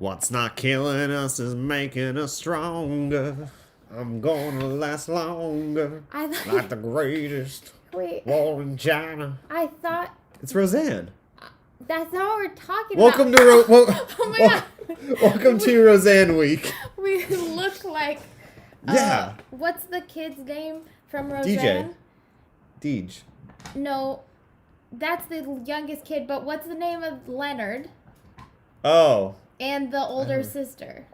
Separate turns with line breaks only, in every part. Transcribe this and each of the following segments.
What's not killing us is making us stronger. I'm gonna last longer. Like the greatest war in China.
I thought...
It's Roseanne.
That's not what we're talking
Welcome
about.
Oh my God. Welcome to Roseanne Week.
We look like...
Yeah.
What's the kid's name from Roseanne?
Deej.
No, that's the youngest kid, but what's the name of Leonard?
Oh.
And the older sister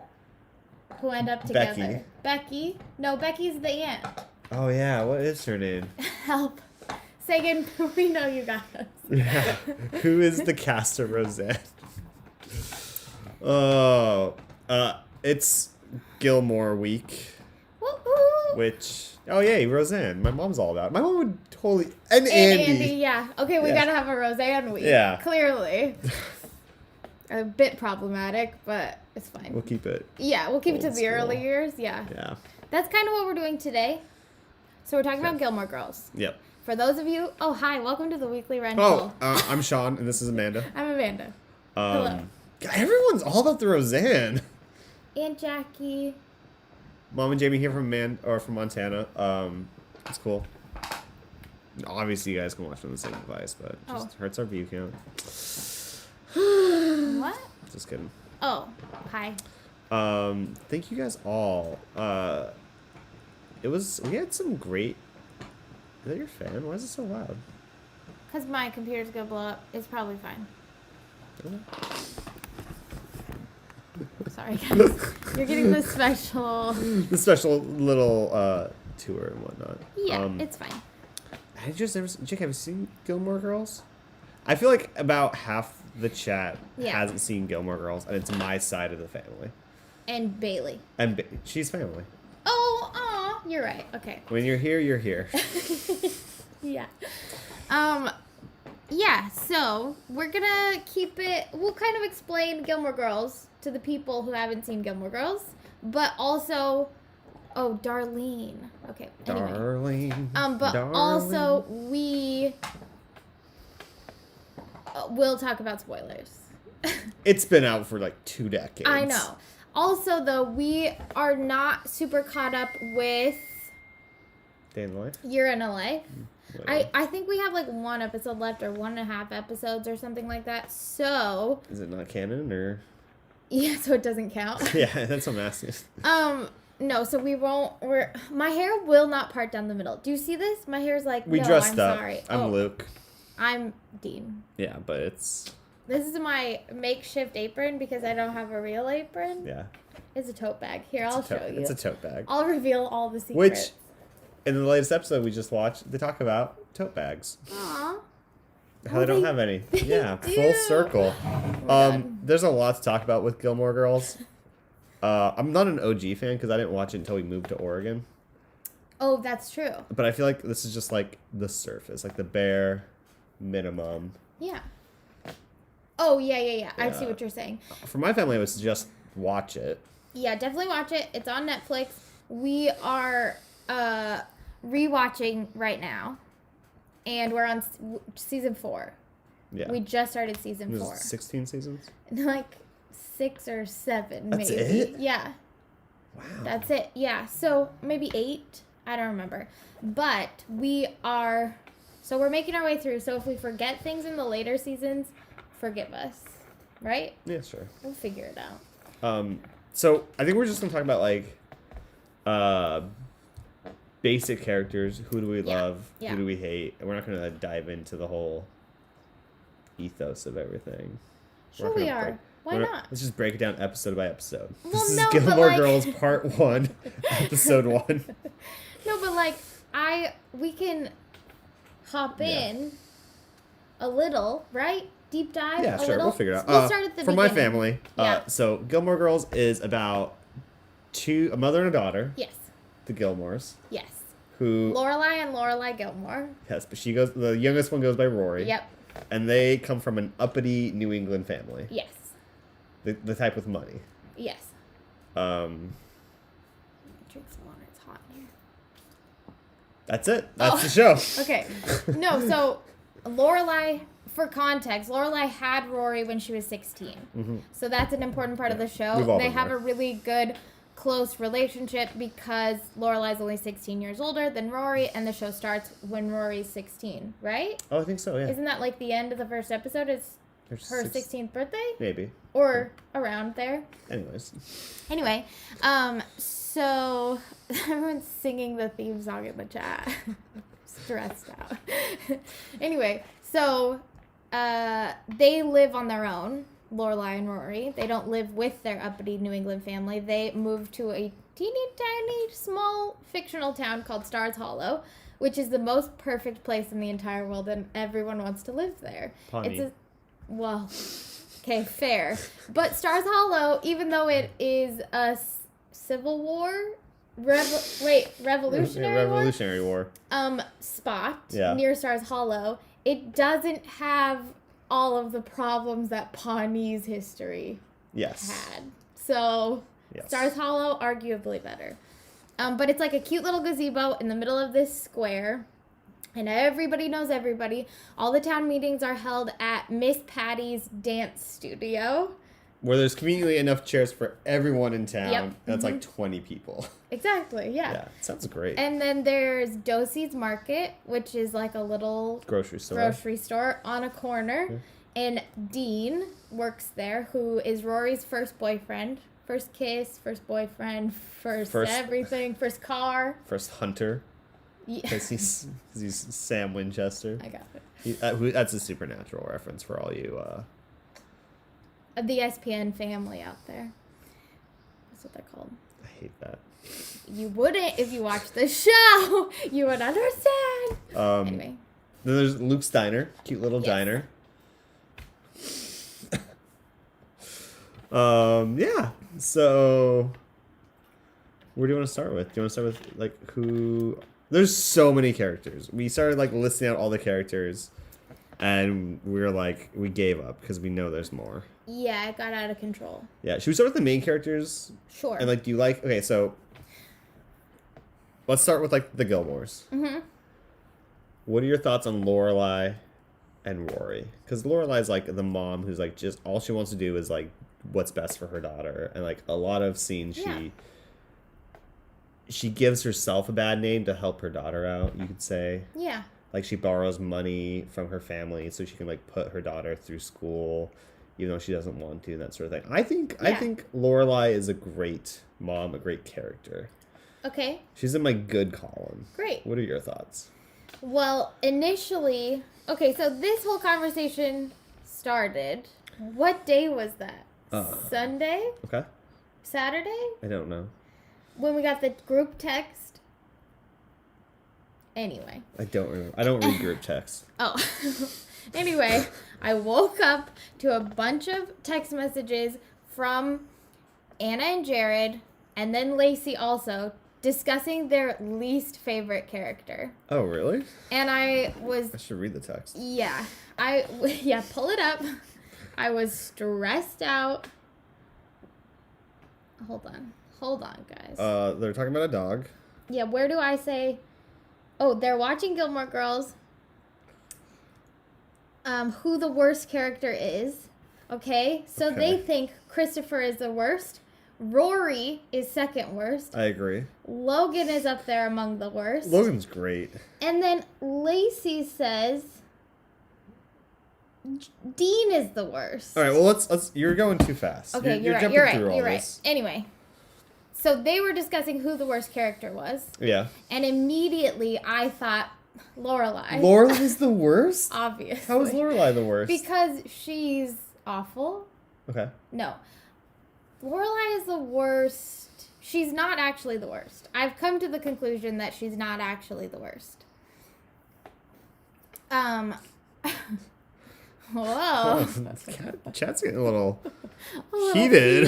who end up together. Becky? No, Becky's the aunt.
Oh, yeah. What is her name?
Help. Sagan, we know you got us.
Yeah. Who is the cast of Roseanne? Oh. It's Gilmore Week.
Woo-hoo.
Which... Oh, yay, Roseanne. My mom's all about it. My mom would totally... And
Andy, yeah. Okay, we gotta have a Roseanne Week.
Yeah.
Clearly. A bit problematic, but it's fine.
We'll keep it.
Yeah, we'll keep it to the
school.
early years. Yeah.
Yeah.
That's kind of what we're doing today. So we're talking about Gilmore Girls.
Yep.
For those of you... Oh, hi. Welcome to the Weekly Rental.
Oh, I'm Sean, and this is Amanda.
I'm Amanda. Hello.
God, everyone's all about the Roseanne.
Aunt Jackie.
Mom and Jamie here from Montana. It's cool. Obviously, you guys can watch on the same device, but it just hurts our view count.
What?
Just kidding.
Oh, hi.
Thank you guys all. We had some great... Is that your fan? Why is it so loud?
Because my computer's going to blow up. It's probably fine. Sorry, guys. You're getting the special...
The special little tour and whatnot.
Yeah, it's fine.
Jake, have you seen Gilmore Girls? I feel like about half the chat hasn't seen Gilmore Girls, and it's my side of the family. And
Bailey.
And she's family.
Oh, aw. You're right. Okay.
When you're here, you're here.
Yeah. Yeah, so we're gonna keep it... We'll kind of explain Gilmore Girls to the people who haven't seen Gilmore Girls, but also... Oh, Darlene. Okay, anyway.
Darlene.
But
Darlene.
also, we... we'll talk about spoilers.
It's been out for like 2 decades.
I know. Also, though, we are not super caught up with...
Day in the Life?
Year in a Life. I think we have like 1 episode left or 1.5 episodes or something like that. So...
Is it not canon or...
Yeah, so it doesn't count.
Yeah, that's what I'm asking.
No, so we won't... My hair will not part down the middle. Do you see this? My hair's like,
We
no,
dressed
I'm
up.
sorry.
I'm Luke.
I'm Dean.
Yeah, but it's...
This is my makeshift apron because I don't have a real apron.
Yeah.
It's a tote bag. Here, I'll show you.
It's a tote bag.
I'll reveal all the secrets.
Which, in the latest episode we just watched, they talk about tote bags.
Aww.
How they don't have any. Yeah,
do.
full circle. There's a lot to talk about with Gilmore Girls. I'm not an OG fan because I didn't watch it until we moved to Oregon.
Oh, that's true.
But I feel like this is just like the surface, like the bare minimum.
Yeah. Oh, yeah. I see what you're saying.
For my family, it was just watch it.
Yeah, definitely watch it. It's on Netflix. We are rewatching right now. And we're on season 4.
Yeah.
We just started season 4.
16 seasons?
Like 6 or 7,
That's
maybe.
it?
Yeah.
Wow.
That's it. Yeah. So maybe 8. I don't remember. But we're making our way through. So if we forget things in the later seasons, forgive us. Right?
Yeah, sure.
We'll figure it out.
So I think we're just gonna talk about like basic characters. Who do we love?
Yeah.
Who do we hate? And we're not gonna dive into the whole ethos of everything.
Sure we are. Why not?
Let's just break it down episode by episode.
Well,
this
no,
is
but
Gilmore
like...
Girls Part 1, Episode 1.
No, but like we can hop in a little, right? Deep dive.
Yeah,
a
sure.
little?
We'll figure it out.
We'll start at the
for
beginning.
my family, so Gilmore Girls is about a mother and a daughter.
Yes.
The Gilmores.
Yes.
Who?
Lorelai and Lorelai Gilmore.
Yes, but the youngest one goes by Rory.
Yep.
And they come from an uppity New England family.
Yes.
The type with money.
Yes.
Drink
some water. It's hot in here.
That's it. That's the show.
Okay. No, so Lorelai for context, Lorelai had Rory when she was 16.
Mm-hmm.
So that's an important part of the show.
We've all
They
been
have
there.
a really good, close relationship because Lorelai's only 16 years older than Rory, and the show starts when Rory's 16, right?
Oh, I think so, yeah.
Isn't that like the end of the first episode is her 16th birthday?
Maybe.
Or around there.
Anyways.
Anyway, so everyone's singing the theme song in the chat. Stressed out. Anyway, so they live on their own, Lorelai and Rory. They don't live with their uppity New England family. They moved to a teeny tiny small fictional town called Stars Hollow, which is the most perfect place in the entire world, and everyone wants to live there.
Pawnee.
Well, okay, fair. But Stars Hollow, even though it is a Civil War, Revolutionary
War.
Spot
Yeah.
near Stars Hollow, it doesn't have all of the problems that Pawnee's history had. So,
yes.
Stars Hollow, arguably better. But it's like a cute little gazebo in the middle of this square. And everybody knows everybody. All the town meetings are held at Miss Patty's dance studio.
Where there's conveniently enough chairs for everyone in town.
Yep.
That's like 20 people.
Exactly, yeah.
Yeah, sounds great.
And then there's Dosey's Market, which is like a little
grocery store
on a corner.
Yeah.
And Dean works there, who is Rory's first boyfriend. First kiss, first boyfriend, first everything, first car.
First hunter. Because he's Sam Winchester.
I got it.
That's a Supernatural reference for all you...
the SPN family out there. That's what they're called.
I hate that.
You wouldn't if you watched the show. You would understand. Anyway.
Then there's Luke's Diner. Cute little diner. Yeah. So, where do you want to start with? Do you want to start with, like, who... There's so many characters. We started, like, listing out all the characters, and we were like, we gave up, because we know there's more.
Yeah, it got out of control.
Yeah, should we start with the main characters?
Sure.
And, like, do you like... Okay, so, let's start with, like, the Gilmores.
Mm-hmm.
What are your thoughts on Lorelai and Rory? Because Lorelai's, like, the mom who's, like, just... All she wants to do is, like, what's best for her daughter. And, like, a lot of scenes she gives herself a bad name to help her daughter out, you could say.
Yeah.
Like, she borrows money from her family so she can, like, put her daughter through school, even though she doesn't want to, and that sort of thing. I think Lorelai is a great mom, a great character.
Okay.
She's in my good column.
Great.
What are your thoughts?
Well, initially... Okay, so this whole conversation started... What day was that? Sunday?
Okay.
Saturday?
I don't know.
When we got the group text? Anyway.
I don't remember. I don't read group texts.
Oh. Anyway, I woke up to a bunch of text messages from Anna and Jared, and then Lacey also, discussing their least favorite character.
Oh, really?
And I
should read the text.
Yeah. Pull it up. I was stressed out. Hold on, guys.
They're talking about a dog.
Yeah, where do I say... Oh, they're watching Gilmore Girls. Who the worst character is. Okay? So they think Christopher is the worst. Rory is second worst.
I agree.
Logan is up there among the worst.
Logan's great.
And then Lacey says... Dean is the worst.
All right, well, let's. You're going too fast.
Okay, you're right. Anyway, so they were discussing who the worst character was.
Yeah.
And immediately I thought Lorelai.
Lorelai's the worst?
Obviously.
How is Lorelai the worst?
Because she's awful.
Okay.
No. Lorelai is the worst. She's not actually the worst. I've come to the conclusion that she's not actually the worst. Whoa.
Chat's getting a little heated.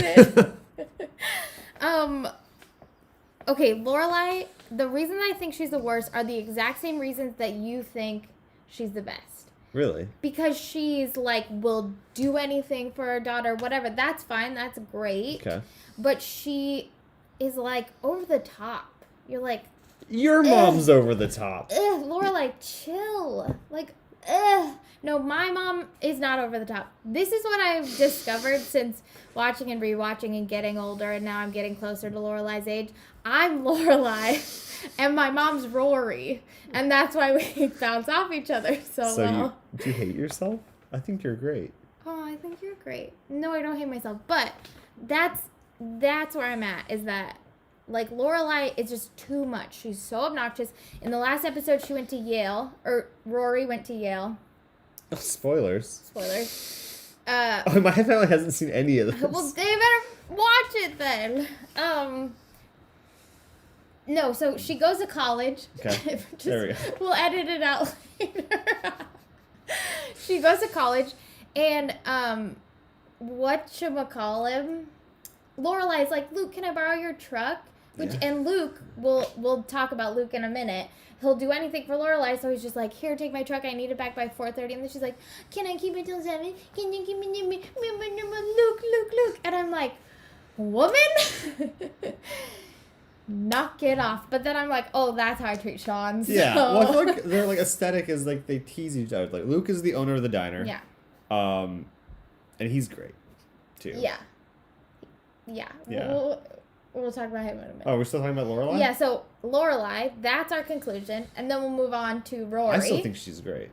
Okay, Lorelai, the reason I think she's the worst are the exact same reasons that you think she's the best.
Really?
Because she's like, will do anything for her daughter, whatever. That's fine. That's great.
Okay.
But she is like over the top. You're like...
Your mom's over the top.
Lorelai, chill. Like, No, my mom is not over the top. This is what I've discovered since watching and rewatching and getting older, and now I'm getting closer to Lorelai's age. I'm Lorelai, and my mom's Rory, and that's why we bounce off each other so well.
Do you hate yourself? I think you're great.
Oh, I think you're great. No, I don't hate myself, but that's where I'm at, is that, like, Lorelai is just too much. She's so obnoxious. In the last episode, she went to Yale, or Rory went to Yale.
Oh, spoilers.
Spoilers.
My family hasn't seen any of this.
Well, they better watch it then. No, so she goes to college.
Okay. There we go.
We'll edit it out later. She goes to college, and whatchamacallem, Lorelai's like, Luke, can I borrow your truck? And Luke, we'll talk about Luke in a minute. He'll do anything for Lorelai, so he's just like, here, take my truck. I need it back by 4:30. And then she's like, can I keep it till 7? Can you give me Luke? And I'm like, woman, knock it off. But then I'm like, oh, that's how I treat Sean. So.
Yeah, well, I feel like their like aesthetic is like they tease each other. Like Luke is the owner of the diner.
Yeah.
And he's great, too.
Yeah. We'll talk about him in a minute.
Oh, we're still talking about Lorelai?
Yeah, so Lorelai, that's our conclusion. And then we'll move on to Rory.
I still think she's great.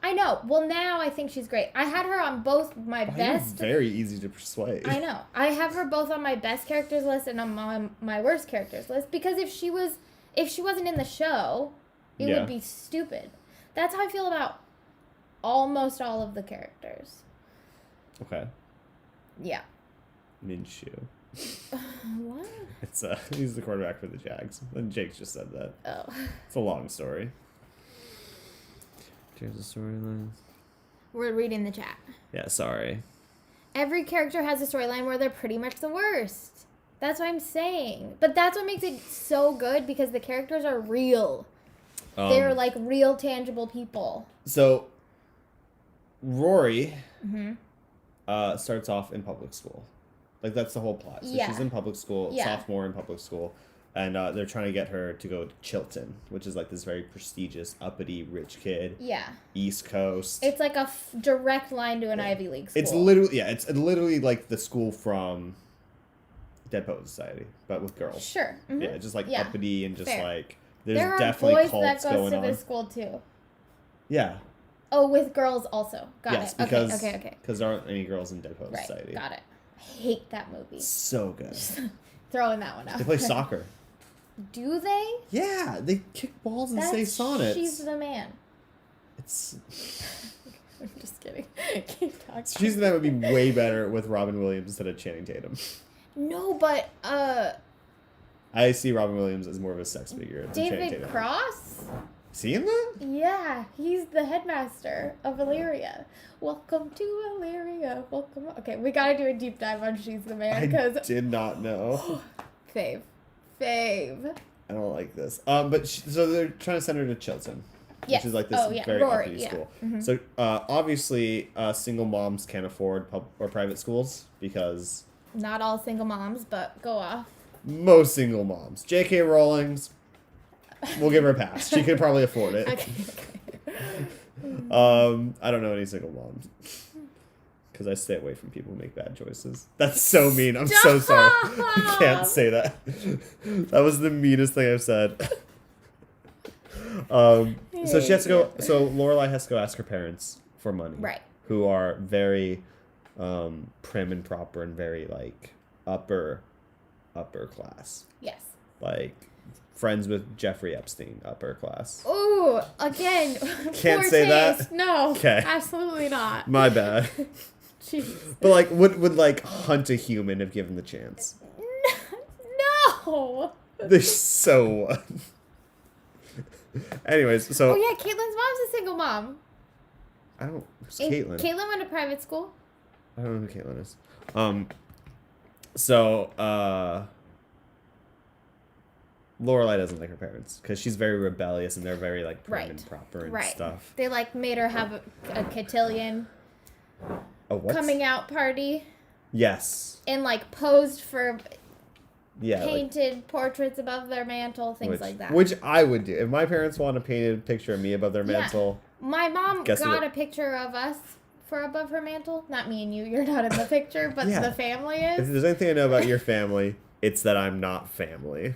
I know. Well, now I think she's great. I had her on both my best.
You're very easy to persuade.
I know. I have her both on my best characters list and on my worst characters list, because if she wasn't in the show, it would be stupid. That's how I feel about almost all of the characters.
Okay.
Yeah.
Minshew.
What?
He's the quarterback for the Jags. And Jake just said that.
Oh.
It's a long story. Here's the storyline.
We're reading the chat.
Yeah, sorry.
Every character has a storyline where they're pretty much the worst. That's what I'm saying. But that's what makes it so good, because the characters are real. They're like real, tangible people.
So, Rory starts off in public school. Like, that's the whole plot. So she's in public school, sophomore in public school, and they're trying to get her to go to Chilton, which is like this very prestigious, uppity, rich kid.
Yeah.
East Coast.
It's like a direct line to an Ivy League school.
It's literally like the school from Dead Poet Society, but with girls.
Sure. Mm-hmm.
Yeah, just like uppity and just like, there's
there are
definitely
boys
cults
that
going
goes
on.
to this school too.
Yeah.
Oh, with girls also. Got
yes,
it.
Because,
okay.
Because there aren't any girls in Dead Poet
Right,
Society.
got it. I hate that movie.
So good.
Throwing that one out.
They play soccer.
Do they?
Yeah, they kick balls and say sonnets.
She's the Man.
It's.
I'm just kidding. Keep talking.
She's the Man would be way better with Robin Williams instead of Channing Tatum.
No, but
I see Robin Williams as more of a sex figure than Channing
David
Tatum.
Cross?
Seeing that?
Yeah, he's the headmaster of Illyria. Welcome to Illyria. Welcome. Okay, we gotta do a deep dive on She's the Man, because
I did not know.
Fave.
I don't like this. But so they're trying to send her to Chilton, which is like this very
Rory,
uppity school.
Mm-hmm.
So obviously, single moms can't afford or private schools because
not all single moms, but go off.
Most single moms. J.K. Rowling's. We'll give her a pass. She could probably afford it.
Okay.
I don't know any single moms. Because I stay away from people who make bad choices. That's so mean. I'm so sorry. I can't say that. That was the meanest thing I've said. So she has to go. So Lorelai has to go ask her parents for money.
Right.
Who are very prim and proper and very like upper class.
Yes.
Like friends with Jeffrey Epstein, upper class.
Ooh, again.
Can't
poor
say
taste.
that?
No.
Okay.
Absolutely not.
My bad.
Jeez.
But like, would like hunt a human if given the chance?
No.
They're so. Anyways, so.
Oh yeah, Caitlin's mom's a single mom.
I don't. Who's Caitlin?
Caitlin went to private school.
I don't know who Caitlin is. So Lorelai doesn't like her parents because she's very rebellious and they're very like prim and proper and stuff.
They like made her have a cotillion.
A what?
Coming out party.
Yes.
And like posed for
Yeah,
painted portraits above their mantle, things like that.
Which I would do. If my parents want a painted picture of me above their mantle.
My mom got a picture of us for above her mantle. Not me and you. You're not in the picture, but the family is.
If there's anything I know about your family, it's that I'm not family.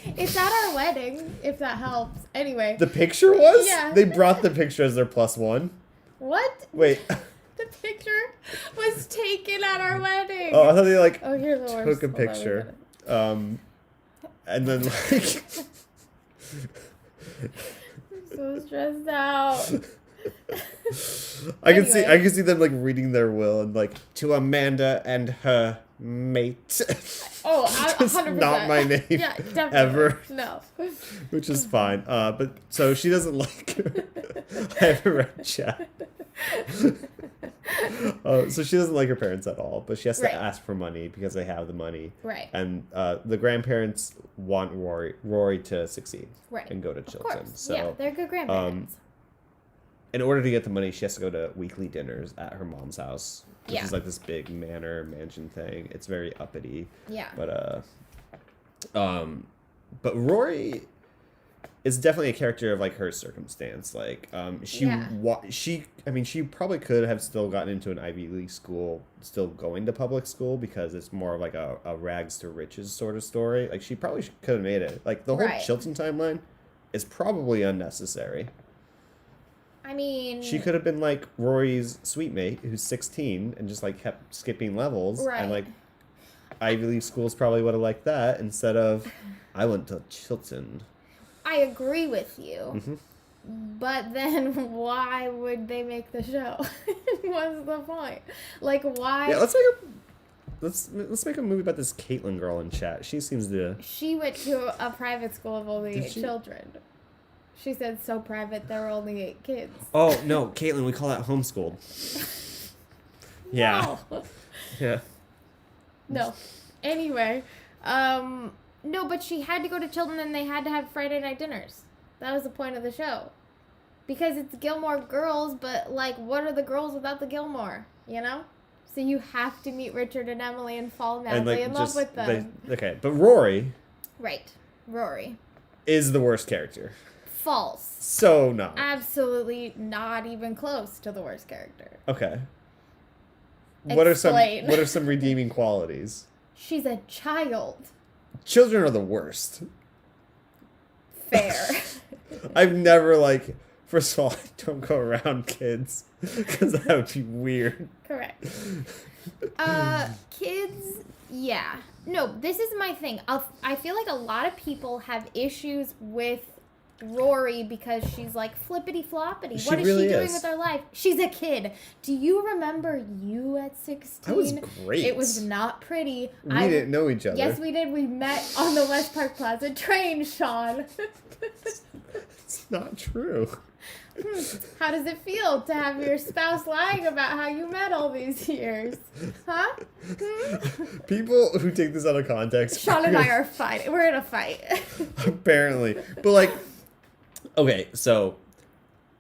It's at our wedding, if that helps. Anyway.
The picture was?
Yeah.
They brought the picture as their +1.
What?
Wait.
The picture was taken at our wedding.
Oh, I thought they
you're the worst.
took a picture. And then
I'm so stressed out.
I can see them reading their will and to Amanda and her mate.
Oh, 100%.
Not my name.
Yeah, definitely.
Ever.
No.
Which is fine. But so she doesn't like her. I haven't read chat. So she doesn't like her parents at all, but she has to ask for money because they have the money.
Right.
And the grandparents want Rory to succeed.
Right.
And go to Chilton.
Of course.
So,
yeah, they're good grandparents.
In order to get the money, she has to go to weekly dinners at her mom's house, which is this big mansion thing. It's very uppity. Yeah. But Rory is definitely a character of her circumstance. She probably could have still gotten into an Ivy League school, still going to public school, because it's more of a rags to riches sort of story. She probably could have made it. The whole Chilton timeline is probably unnecessary.
I mean,
she could have been Rory's sweet mate, who's 16, and just kept skipping levels. Right. And Ivy League schools probably would have liked that instead of, I went to Chilton. I agree with you. Mm-hmm.
But then why would they make the show? What's the point? Why?
Yeah, let's make a movie about this Caitlin girl in chat. She seems to.
She went to a private school of only 8 children. She said so private there were only 8 kids.
Oh no, Caitlin, we call that homeschooled. Yeah.
No.
Yeah.
No. Anyway, no, but she had to go to Chilton and they had to have Friday night dinners. That was the point of the show. Because it's Gilmore girls, but what are the girls without the Gilmore? You know? So you have to meet Richard and Emily and fall madly in love with them.
Okay, but Rory.
Right. Rory.
Is the worst character.
False.
So no.
Absolutely not even close to the worst character.
Okay. What are some redeeming qualities?
She's a child.
Children are the worst.
Fair.
I've never first of all, I don't go around kids because that would be weird.
Correct. Kids, yeah. No, this is my thing. I feel like a lot of people have issues with Rory because she's flippity floppity. What is she doing with her life? She's a kid. Do you remember you at 16?
I was great.
It was not pretty.
We didn't know each other.
Yes, we did. We met on the West Park Plaza train, Sean.
It's not true.
How does it feel to have your spouse lying about how you met all these years? Huh?
People who take this out of context.
Sean and I are fighting. We're in a fight.
Apparently. But okay, so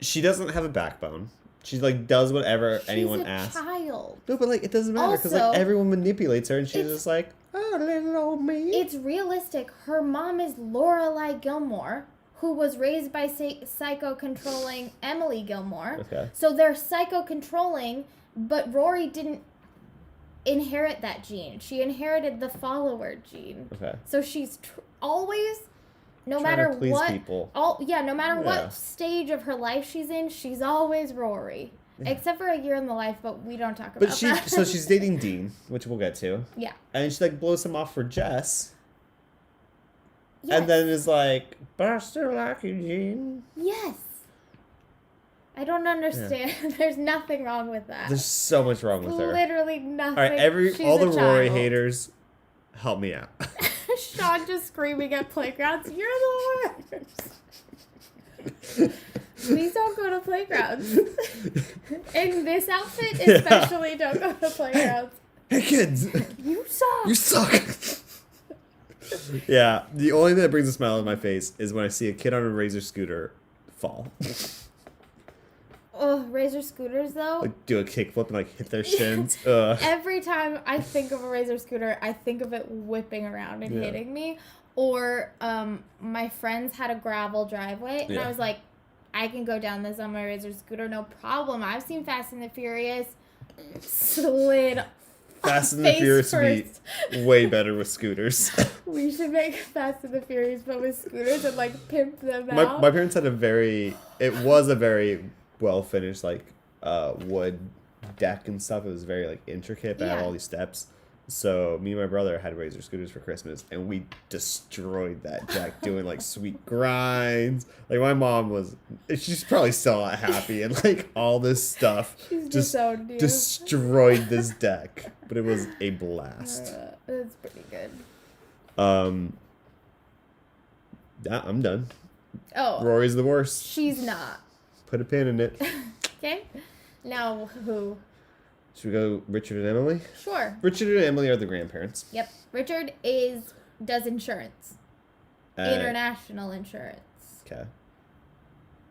she doesn't have a backbone. She does whatever anyone asks.
She's a child.
No, but it doesn't matter because everyone manipulates her and she's just oh, little old me.
It's realistic. Her mom is Lorelai Gilmore, who was raised by psycho-controlling Emily Gilmore. Okay. So they're psycho-controlling, but Rory didn't inherit that gene. She inherited the follower gene. Okay. So she's always, no matter what, people. No matter what stage of her life she's in, she's always Rory. Yeah. Except for a year in the life, but we don't talk about that.
So she's dating Dean, which we'll get to. Yeah. And she blows him off for Jess. Yes. And then is but I still like you, Gene.
Yes. I don't understand. Yeah. There's nothing wrong with that.
There's so much wrong with her.
Literally nothing.
All right, all the Rory haters, help me out.
Sean just screaming at playgrounds. You're the worst. Please don't go to playgrounds. In this outfit, especially, don't go to playgrounds.
Hey kids.
You suck.
You suck. Yeah, the only thing that brings a smile on my face is when I see a kid on a Razor scooter fall.
Oh, Razor scooters though.
Like do a kickflip and like hit their shins. Ugh.
Every time I think of a Razor scooter, I think of it whipping around and hitting me. Or my friends had a gravel driveway, and I was like, I can go down this on my Razor scooter, no problem. I've seen Fast and the Furious slid.
Fast and the Furious would be way better with scooters.
We should make Fast and the Furious, but with scooters and like pimp them out.
My parents had a very well finished like wood deck and stuff. It was very like intricate, but had all these steps. So me and my brother had Razor scooters for Christmas, and we destroyed that deck doing like sweet grinds. Like my mom she's probably still not happy, and like all this stuff
She's
just destroyed this deck. But it was a blast.
It's pretty good.
Yeah, I'm done.
Oh,
Rory's the worst.
She's not.
Put a pin in it.
Okay. Now who?
Should we go Richard and Emily?
Sure.
Richard and Emily are the grandparents.
Yep. Richard does insurance. International insurance.
Okay.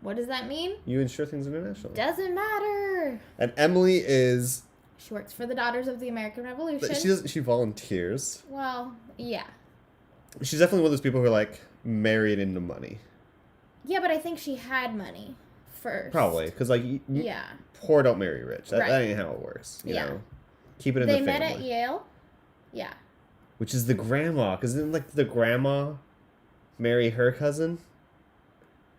What does that mean?
You insure things internationally.
Doesn't matter.
And Emily is...
She works for the Daughters of the American Revolution.
But she volunteers.
Well, yeah.
She's definitely one of those people who are like married into money.
Yeah, but I think she had money first.
Probably. Because like... Poor don't marry rich. That ain't how it works. You know? Keep it in the family.
They met at Yale? Yeah.
Which is the grandma. Because didn't like the grandma marry her cousin?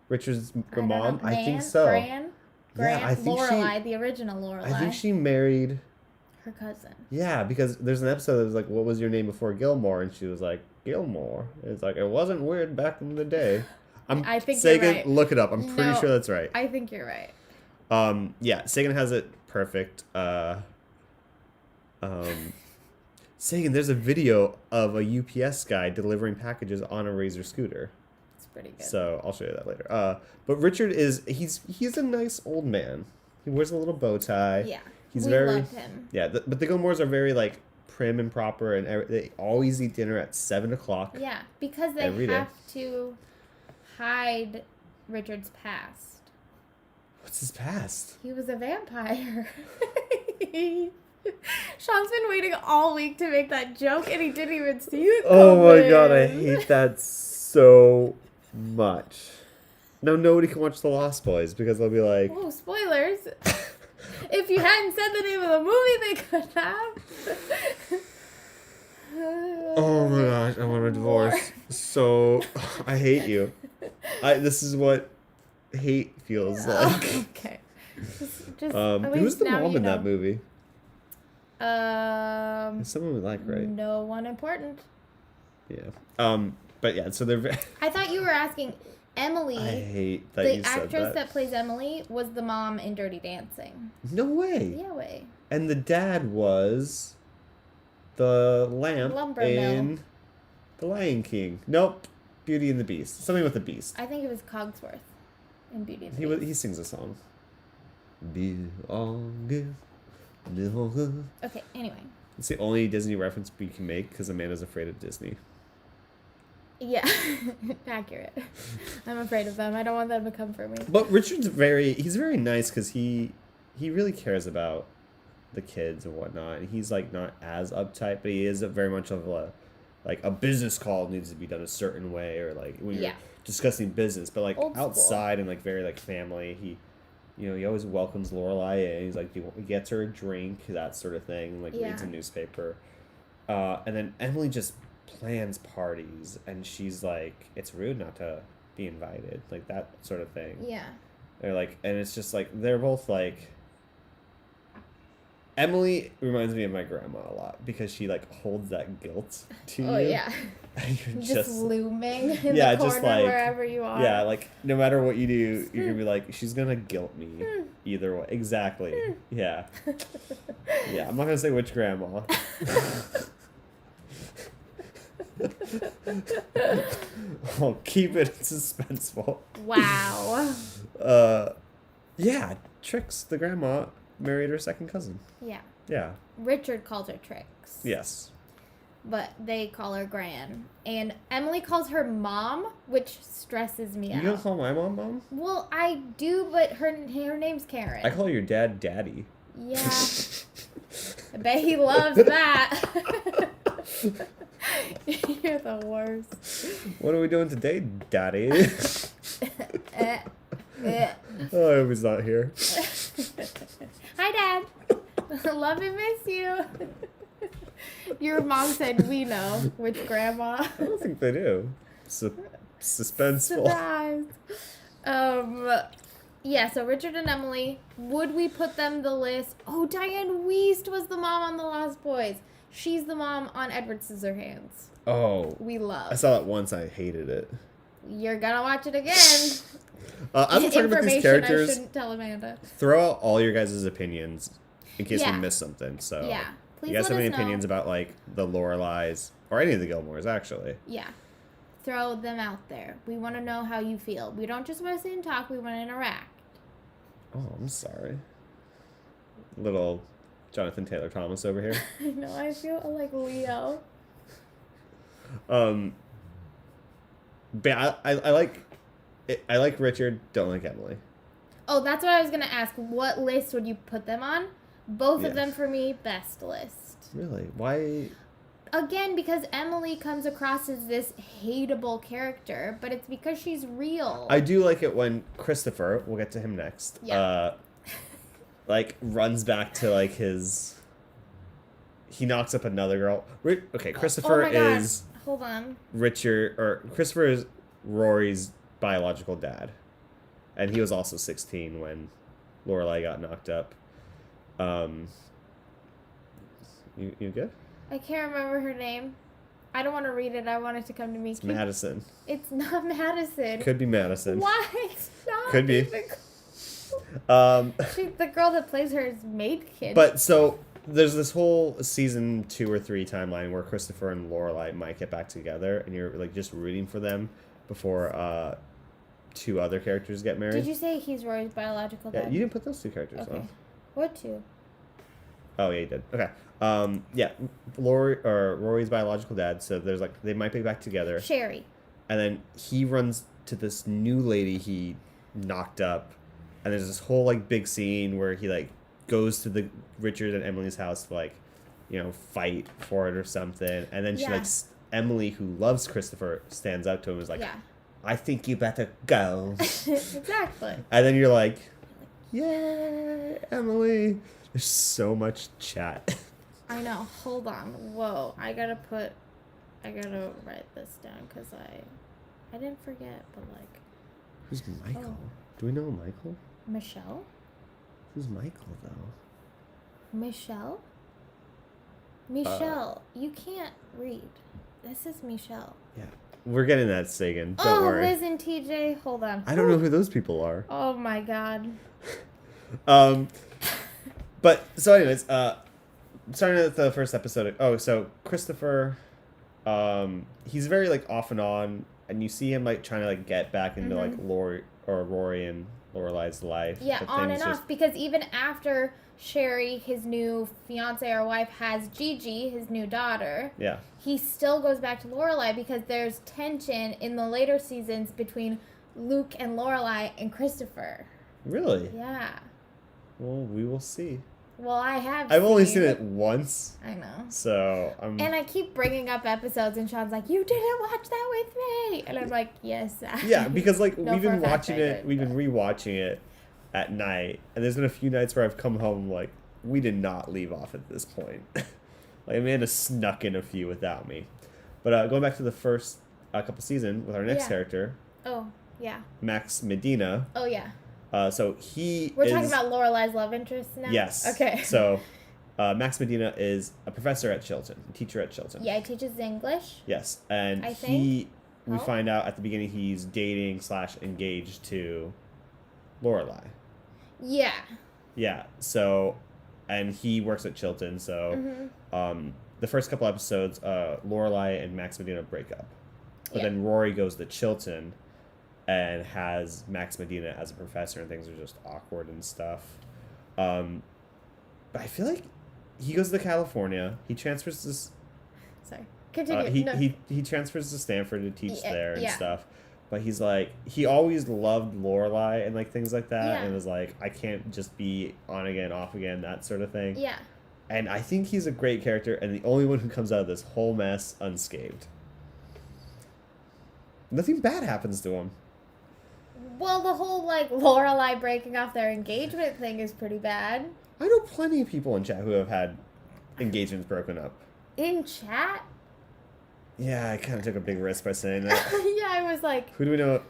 Richard's mom? I think so.
I think Lorelai, the original Lorelai.
I think she married...
her cousin.
Yeah, because there's an episode that was like, what was your name before Gilmore? And she was like, Gilmore. It's like, it wasn't weird back in the day.
I think
Sagan,
you're right.
Look it up. I'm pretty sure that's right.
I think you're right.
Yeah, Sagan has it perfect. Sagan, there's a video of a UPS guy delivering packages on a Razor scooter.
It's pretty good.
So I'll show you that later. But Richard he's a nice old man. He wears a little bow tie.
Yeah,
we
love him.
Yeah, but the Gilmores are very like prim and proper, and they always eat dinner at 7:00.
Yeah, because they have to hide Richard's past.
What's his past?
He was a vampire. Sean's been waiting all week to make that joke, and he didn't even see it.
Oh my god, I hate that so much. No, nobody can watch The Lost Boys because they'll be like...
Oh, spoilers. If you hadn't said the name of the movie, they could have.
Oh my gosh, I want a divorce. So, I hate you. This is what hate feels like.
Okay.
Who's the mom in that movie?
It's
someone we like, right?
No one important.
Yeah. But yeah, so they're...
I thought you were asking Emily.
I hate that you said that.
The actress that plays Emily was the mom in Dirty Dancing.
No way.
Yeah, way.
And the dad was the lamp in The Lion King. Nope. Beauty and the Beast. Something with the Beast.
I think it was Cogsworth in Beauty and the Beast.
He sings a song.
Okay, anyway.
It's the only Disney reference we can make because Amanda's afraid of Disney.
Yeah, accurate. I'm afraid of them. I don't want them to come for me.
But Richard's he's very nice because he really cares about the kids and whatnot. And he's like not as uptight, but he is very much of a business call needs to be done a certain way, or like when you're discussing business. But like outside and like very like family, he always welcomes Lorelai in. He's like, he gets her a drink, that sort of thing, like reads a newspaper. And then Emily just plans parties, and she's like, it's rude not to be invited, like that sort of thing.
Yeah.
They're like, and it's just like, they're both like, Emily reminds me of my grandma a lot because she like holds that guilt to you.
Oh yeah.
And you're
just looming in the corner
just like,
wherever you are.
Yeah, like no matter what you do, you're gonna be like, she's gonna guilt me either way. Exactly. Yeah. Yeah, I'm not gonna say which grandma. I'll keep it suspenseful.
Wow.
Yeah, Trix, the grandma, married her second cousin.
Yeah.
Yeah.
Richard calls her Trix.
Yes.
but they call her Gran. And Emily calls her Mom, which stresses me out.
You don't call my mom?
Well, I do, but her name's Karen.
I call your dad Daddy.
Yeah. I bet he loves that. You're the worst.
What are we doing today, Daddy? Oh, I hope he's not here.
Hi, Dad. Love and miss you. Your mom said we know which grandma.
I don't think they do. Suspenseful.
Surprise. Yeah, so Richard and Emily, would we put them the list? Oh, Diane Wiest was the mom on The Lost Boys. She's the mom on Edward Scissorhands.
Oh.
We love.
I saw that once. I hated it.
You're gonna watch it again.
As we're talking about these characters,
I shouldn't tell Amanda.
throw out all your guys' opinions in case we
Yeah.
miss something. So,
Yeah. Please
you guys
let
have any
us know.
opinions about like the Lorelais or any of the Gilmores, actually?
Yeah. Throw them out there. We want to know how you feel. We don't just want to sit and talk. We want to interact.
Oh, I'm sorry. Little Jonathan Taylor Thomas over here.
I know. I feel like Leo.
But I like it, I like Richard. Don't like Emily.
Oh, that's what I was gonna ask. What list would you put them on? Both
Yeah.
of them for me, best list.
Really? Why?
Again, because Emily comes across as this hateable character, but it's because she's real.
I do like it when Christopher, we'll get to him next,
Yeah.
like runs back to like he knocks up another girl. Okay, Christopher
Oh my God.
is
Hold on.
Christopher is Rory's biological dad. And he was also 16 when Lorelai got knocked up. You good?
I can't remember her name. I don't want to read it. I want it to come to me.
It's Madison.
It's not Madison.
Could be Madison.
Why? It's not.
Could be.
The girl that plays her is maid kid.
But so there's this whole season 2 or 3 timeline where Christopher and Lorelai might get back together, and you're like just rooting for them before 2 other characters get married.
Did you say he's Rory's biological dad?
Yeah, you didn't put those 2 characters
Okay.
on.
What 2?
Oh yeah, you did. Okay. Yeah, Rory's biological dad. So there's like they might be back together,
Sherry.
and then he runs to this new lady he knocked up, and there's this whole like big scene where he like goes to the Richard and Emily's house to like, fight for it or something, and then she
Yeah.
like Emily, who loves Christopher, stands up to him and is like,
Yeah.
I think you better go.
Exactly.
And then you're like, yay, Emily. There's so much chat.
I know. Hold on. Whoa. I gotta write this down because I didn't forget, but like.
Who's Michael?
Oh.
Do we know Michael?
Michelle?
Who's Michael, though?
Michelle? Michelle. You can't read. This is Michelle.
Yeah. We're getting that, Sagan. Don't worry.
Liz and TJ. Hold on.
I don't know who those people are.
Oh my God.
But, so anyways, starting at the first episode. So Christopher, he's very, like, off and on, and you see him, like, trying to, like, get back into, like, Rory and Lorelai's life.
Yeah,
but
on
things
and off. Because even after Sherry, his new fiance or wife, has Gigi, his new daughter,
yeah,
he still goes back to Lorelai because there's tension in the later seasons between Luke and Lorelai and Christopher.
Really?
Yeah.
Well, we will see.
Well, I've
only seen it once.
I know.
So,
And I keep bringing up episodes, and Sean's like, "You didn't watch that with me," and I'm like, "Yes."
Yeah, because like
No,
we've
for
been
a fact
watching
I
it,
did,
we've been
but-
rewatching it at night, and there's been a few nights where I've come home like we did not leave off at this point. Like Amanda snuck in a few without me. But going back to the first couple seasons with our next
Yeah.
character,
Oh yeah.
Max Medina.
Oh yeah.
So he
We're
is,
talking about Lorelai's love interest now.
yes.
Okay.
So Max Medina is a professor at Chilton, a teacher at Chilton.
Yeah, he teaches English.
Yes, and
I
we
think. Oh.
find out at the beginning he's dating / engaged to Lorelai.
Yeah.
Yeah, so, and he works at Chilton, so, the first couple episodes, Lorelai and Max Medina break up. But
Yeah.
then Rory goes to Chilton and has Max Medina as a professor, and things are just awkward and stuff. But I feel like he goes to California, he transfers this...
Sorry. continue. No.
He transfers to Stanford to teach there and
Yeah.
stuff. But he's like, he always loved Lorelai and like things like that,
Yeah.
and was like, I can't just be on again, off again, that sort of thing.
Yeah.
And I think he's a great character, and the only one who comes out of this whole mess unscathed. Nothing bad happens to him.
Well, the whole like Lorelai breaking off their engagement thing is pretty bad.
I know plenty of people in chat who have had engagements broken up.
In chat?
Yeah, I kind of took a big risk by saying that.
Yeah, I was like,
Who do we know?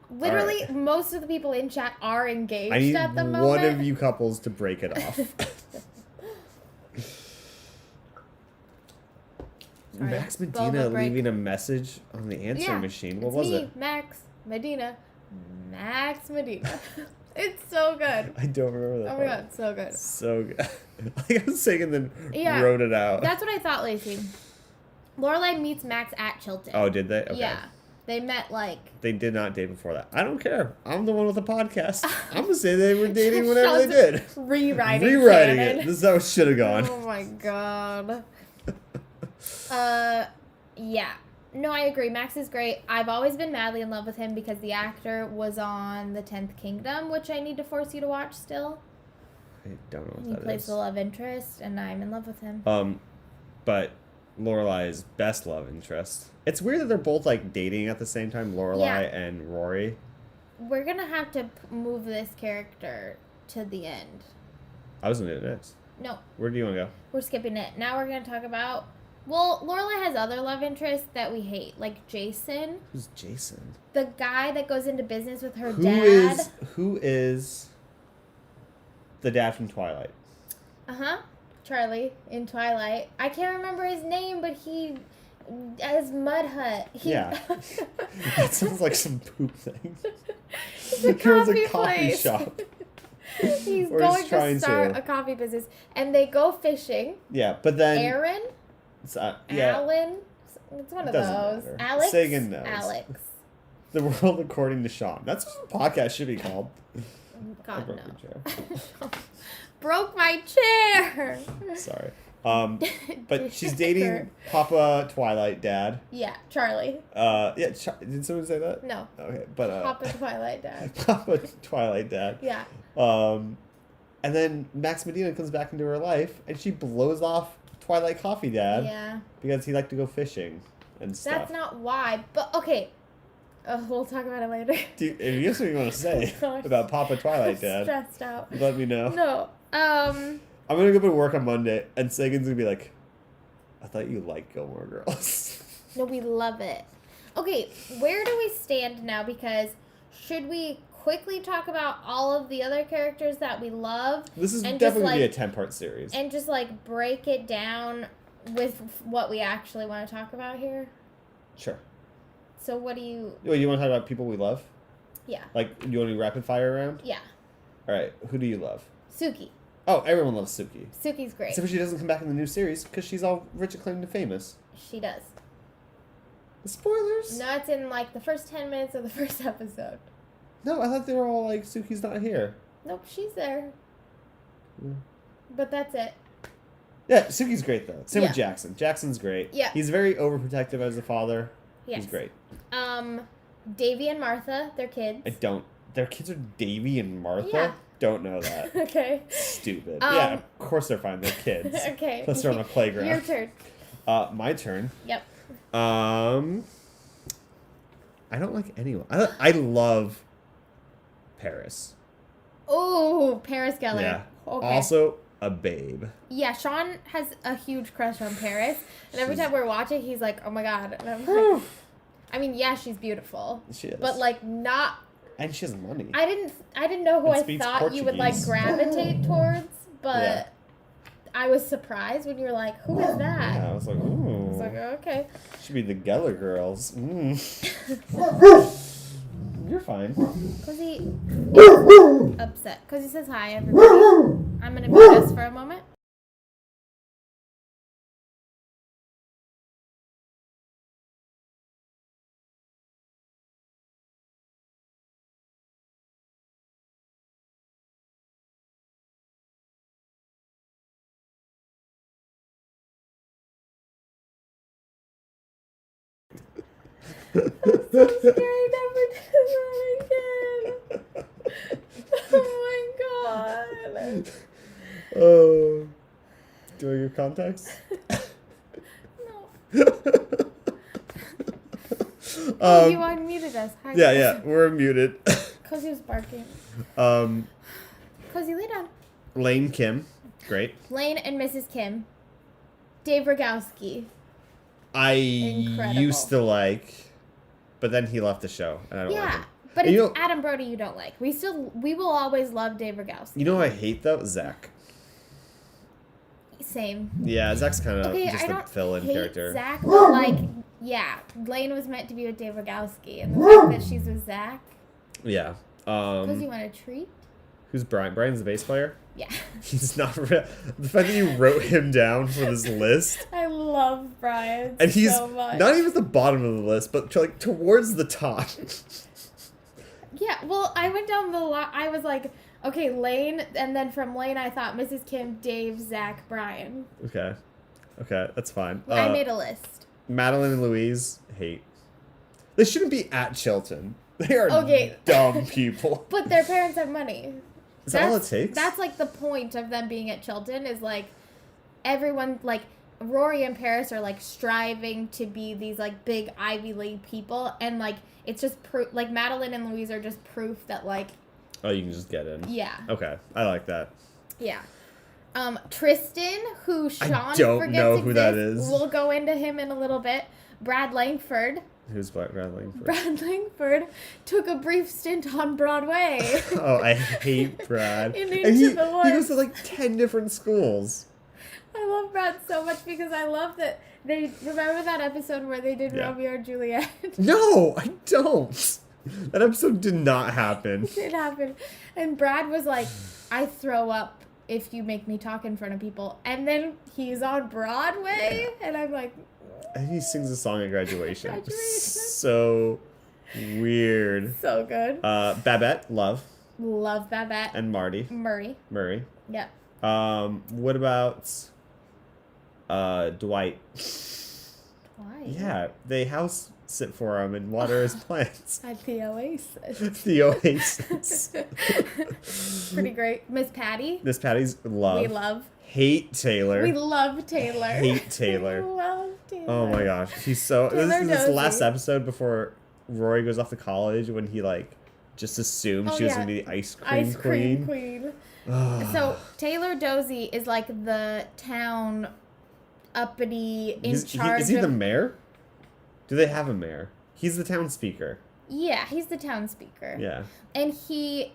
literally,
Alright.
most of the people in chat are engaged
I need
at the moment.
one of you couples to break it off.
Sorry,
Max
Boba
Medina
break.
leaving a message on the answering machine. What was it?
Max Medina. Max Medina. It's so good.
I don't remember that.
Oh my
part.
god, so good.
So good. Like I was saying and then
Yeah.
wrote it out.
That's what I thought, Lacey. Lorelai meets Max at Chilton.
Oh, did they? Okay.
Yeah. They met like...
They did not date before that. I don't care. I'm the one with the podcast. I'm going to say they were dating whenever they did.
Rewriting
it. This is how it should have gone.
Oh my god. Yeah. No, I agree. Max is great. I've always been madly in love with him because the actor was on The 10th Kingdom, which I need to force you to watch still.
I don't know what
He
that
plays
is.
the love interest, and I'm in love with him.
But Lorelai's best love interest. It's weird that they're both like dating at the same time, Lorelai
Yeah.
and Rory.
We're gonna have to move this character to the end.
I was gonna do it next.
No,
Where do you want to go?
we're skipping it. Now we're gonna talk about... Well, Lorelai has other love interests that we hate, like Jason,
Who's Jason?
the guy that goes into business with her dad.
Who is the dad from Twilight?
Charlie in Twilight. I can't remember his name, but he has Mud Hut.
Yeah. That sounds like some poop thing.
It's a
There was
coffee
a coffee
place.
shop.
He's
Or he's
going
trying
to start
to.
a coffee business, and they go fishing.
Yeah, but then
Aaron,
yeah,
Alan, it's one of
Doesn't
those.
matter.
Alex,
Sagan knows.
Alex.
the world according to Sean. That's what the podcast should be called. I
God
broke
no.
your chair.
Broke my chair.
Sorry. But she's dating Papa Twilight Dad.
Yeah, Charlie.
Yeah. Did someone say that?
No.
Okay, but
Papa Twilight Dad.
Papa Twilight Dad.
Yeah.
And then Max Medina comes back into her life, and she blows off Twilight Coffee Dad.
Yeah.
Because he liked to go fishing and stuff.
That's not why, but okay. We'll talk about it later.
If you have something you want to say
Gosh.
about Papa Twilight
I'm
Dad,
stressed out.
let me know.
No.
I'm gonna go to work on Monday, and Sagan's gonna be like, "I thought you liked Gilmore Girls."
No, we love it. Okay, where do we stand now? Because should we quickly talk about all of the other characters that we love?
This is
And
definitely
just,
gonna be a 10-part series.
And just like break it down with what we actually want to talk about here?
Sure.
So what do you...
Wait, you want to talk about people we love?
Yeah.
Like, you want to do rapid fire round?
Yeah.
All right. Who do you love?
Suki.
Oh, everyone loves Suki.
Suki's great.
Except for she doesn't come back in the new series because she's all rich, acclaimed, and famous.
She does.
Spoilers?
No, it's in like the first 10 minutes of the first episode.
No, I thought they were all like, Suki's not here.
Nope, she's there.
Yeah.
But that's it.
Yeah, Suki's great though. Same
Yeah.
with Jackson. Jackson's great.
Yeah.
He's very overprotective as a father.
Yes.
He's great.
Davy and Martha, their kids.
I don't. Their kids are Davy and Martha?
Yeah.
Don't know that.
Okay.
Stupid. Yeah, of course they're fine. They're kids.
Okay.
Plus they're on a playground.
Your turn.
My turn.
Yep.
I don't like anyone. I love Paris.
Oh, Paris Geller.
Yeah.
Okay.
Also a babe.
Yeah, Sean has a huge crush on Paris, and every
She's-
time we're watching, he's like, "Oh my god!" And I'm like, I mean, yeah, she's beautiful,
She is.
but like not.
And she has money.
I didn't know who
And
I
speaks
thought you would like
Portuguese.
gravitate towards, but
Yeah.
I was surprised when you were like, "Who is that?"
Yeah, I was like,
I
ooh.
was like, "Okay."
Should be the Geller girls. You're fine.
Cause he is upset. Cause he says hi, everybody. I'm gonna mute us for a moment. I'm so scared never do that again. Oh my god.
Oh. Do I give context?
No. Oh, you unmuted us. Hi,
Yeah,
guys.
yeah, we're muted.
Cozy was barking.
Um,
Cozy, lay down.
Lane Kim, great.
Lane and Mrs. Kim. Dave Rogowski.
I
Incredible.
used to like, but then he left the show, and I don't like
Yeah,
him.
but
And
it's
you know,
Adam Brody you don't like. We will always love Dave Rogowski.
you know who I hate though? Zach.
Same.
Yeah, Zach's kind of
Okay,
just
I
a
don't
fill-in
hate
character.
Zach, but like, yeah, Lane was meant to be with Dave Rogowski, and the fact that she's with Zach.
Yeah.
Because you want a treat?
Who's Brian? Brian's the bass player?
Yeah.
He's not. The fact that you wrote him down for this list.
I love Brian
And he's
so much.
not even at the bottom of the list, but like towards the top.
Yeah, well, I went down the line. I was like, okay, Lane, and then from Lane, I thought Mrs. Kim, Dave, Zach, Brian.
Okay, that's fine.
I made a list.
Madeline and Louise, hate. They shouldn't be at Chilton. They are
Okay.
dumb people.
But their parents have money.
Is that all it takes?
That's like the point of them being at Chilton is like everyone, like Rory and Paris are like striving to be these like big Ivy League people, and like it's just proof. Like Madeline and Louise are just proof that like.
Oh, you can just get in.
Yeah.
Okay, I like that.
Yeah. Tristan, who Sean
don't
forgets
know who that
exists.
is.
We'll go into him in a little bit. Brad Langford.
Who's Brad Langford?
Brad Langford took a brief stint on Broadway.
Oh, I hate Brad.
In
And
Into the Woods.
he goes to like 10 different schools.
I love Brad so much because I love that they remember that episode where they did
Yeah.
Romeo and Juliet.
No, I don't. That episode did not happen.
It did happen. And Brad was like, I throw up if you make me talk in front of people. And then he's on Broadway, and I'm like,
And he sings a song at graduation.
Graduation.
So weird.
so good.
Babette, love,
Love Babette.
and Marty.
Murray. Yep.
What about Dwight?
Why?
Yeah, they house sit for him and water his plants.
At the Oasis.
The Oasis.
Pretty great. Miss Patty.
Miss Patty's love.
We love.
Hate Taylor.
We love Taylor.
Hate Taylor.
We love Taylor.
Oh my gosh, he's so.
Taylor
This is this
Dosey.
last episode before Rory goes off to college when he like just assumed
Oh,
she was
yeah.
gonna be the ice cream
Ice cream
queen.
queen. So Taylor Dosey is like the town uppity in charge.
Is he
of,
the mayor? Do they have a mayor? He's the town speaker.
Yeah, he's the town speaker.
Yeah.
And he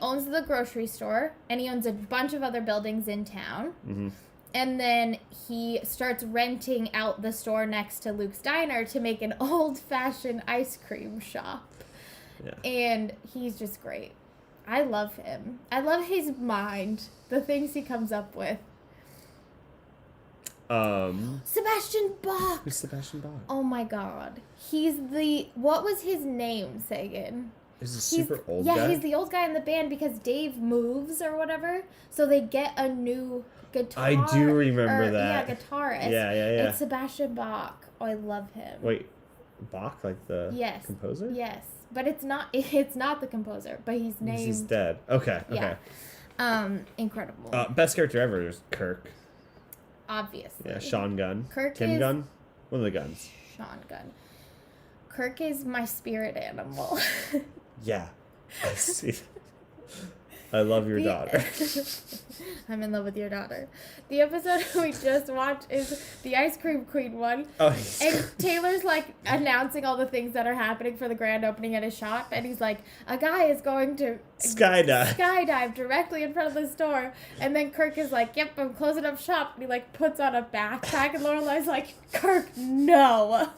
owns the grocery store, and he owns a bunch of other buildings in town.
Mm-hmm.
And then he starts renting out the store next to Luke's Diner to make an old-fashioned ice cream shop.
Yeah.
And he's just great. I love him. I love his mind, the things he comes up with. Sebastian Bach.
Who's Sebastian Bach?
Oh my god. He's what was his name, Sagan?
He's a super old
yeah,
guy.
he's the old guy in the band because Dave moves or whatever. So they get a new guitar.
I do remember that.
Yeah, guitarist.
Yeah.
It's Sebastian Bach. Oh, I love him.
Wait, Bach, like the
Yes.
composer?
Yes. But it's not the composer, but he's named.
He's dead. Okay.
Yeah. Incredible.
Best character ever is Kirk.
Obviously.
Yeah, Sean Gunn.
Kirk
Tim
is-
Gunn? One of the Guns.
Sean Gunn. Kirk is my spirit animal.
Yeah. I see. I love your daughter.
I'm in love with your daughter. The episode we just watched is the ice cream queen one.
Oh,
And Taylor's like announcing all the things that are happening for the grand opening at his shop. And he's like, a guy is going to skydive directly in front of the store. And then Kirk is like, yep, I'm closing up shop. And he like puts on a backpack. And Lorelai's like, Kirk, no.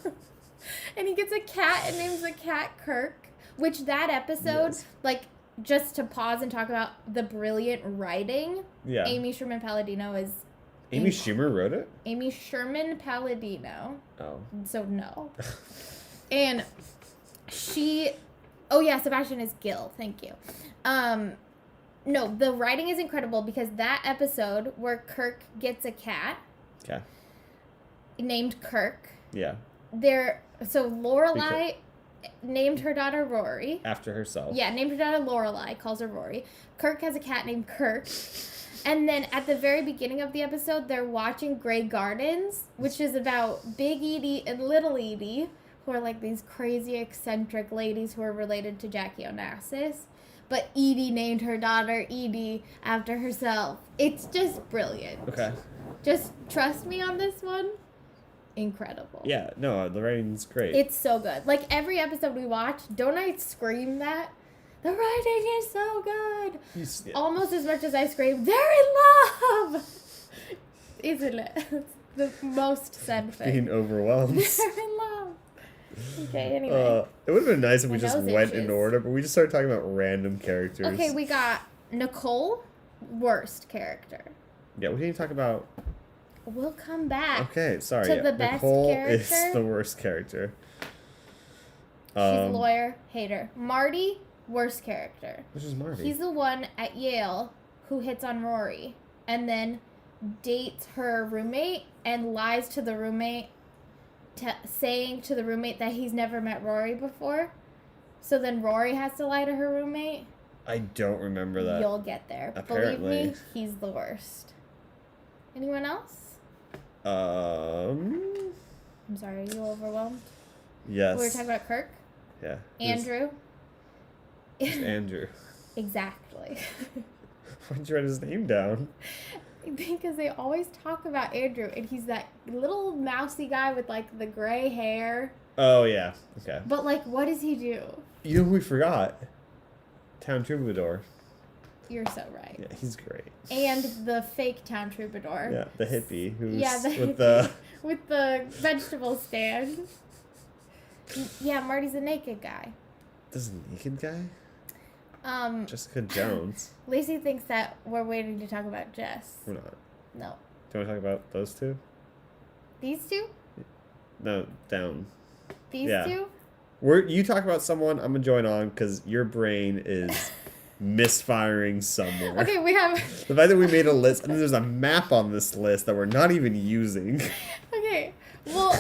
And he gets a cat and names the cat Kirk. Which that episode,
Yes.
like, just to pause and talk about the brilliant writing.
Yeah.
Amy Sherman-Palladino is...
Amy Schumer wrote it?
Amy Sherman-Palladino.
Oh.
So, no. And she... Oh, yeah, Sebastian is Gil. Thank you. No, the writing is incredible because that episode where Kirk gets a cat
Okay.
named Kirk,
Yeah.
So Lorelai named her daughter Rory.
After herself.
Yeah, named her daughter Lorelai, calls her Rory. Kirk has a cat named Kirk. And then at the very beginning of the episode, they're watching Grey Gardens, which is about Big Edie and Little Edie, who are like these crazy eccentric ladies who are related to Jackie Onassis. But Edie named her daughter Edie after herself. It's just brilliant.
Okay.
Just trust me on this one. Incredible.
Yeah, no, Lorraine's great.
It's so good. Like every episode we watch, don't I scream that? The writing is so good. Almost as much as I scream, they're in love! Isn't it? It's the most said thing.
Being overwhelmed.
They're in love. Okay, anyway.
It would have been nice if we just went
itches.
in order, but we just started talking about random characters.
Okay, we got Nicole, worst character.
Yeah, we didn't talk about...
We'll come back.
Okay, sorry.
To the best
Nicole
character.
is the worst character.
She's a lawyer, hater. Marty, worst character.
Which is Marty?
He's the one at Yale who hits on Rory and then dates her roommate and lies to the roommate, saying to the roommate that he's never met Rory before. So then Rory has to lie to her roommate.
I don't remember that.
You'll get there.
Apparently.
Believe me, he's the worst. Anyone else? I'm sorry, are you overwhelmed?
Yes.
We were talking about Kirk?
Yeah.
Andrew?
Who's Andrew?
Exactly.
Why did you write his name down?
Because they always talk about Andrew, and he's that little mousy guy with, like, the gray hair.
Oh, yeah. Okay.
But, like, what does he do?
You know who we forgot? Town Troubadour.
You're so right.
Yeah, he's great.
And the fake town troubadour.
Yeah, the hippie who's
with the vegetable stand. Yeah, Marty's a naked guy.
This naked guy? Jessica Jones.
Lacey thinks that we're waiting to talk about Jess.
We're not.
No.
Do you want to talk about those two?
These two?
No, down.
These two?
You talk about someone, I'm going to join on because your brain is misfiring somewhere.
Okay, we have...
The fact that we made a list, and there's a map on this list that we're not even using.
Okay, well...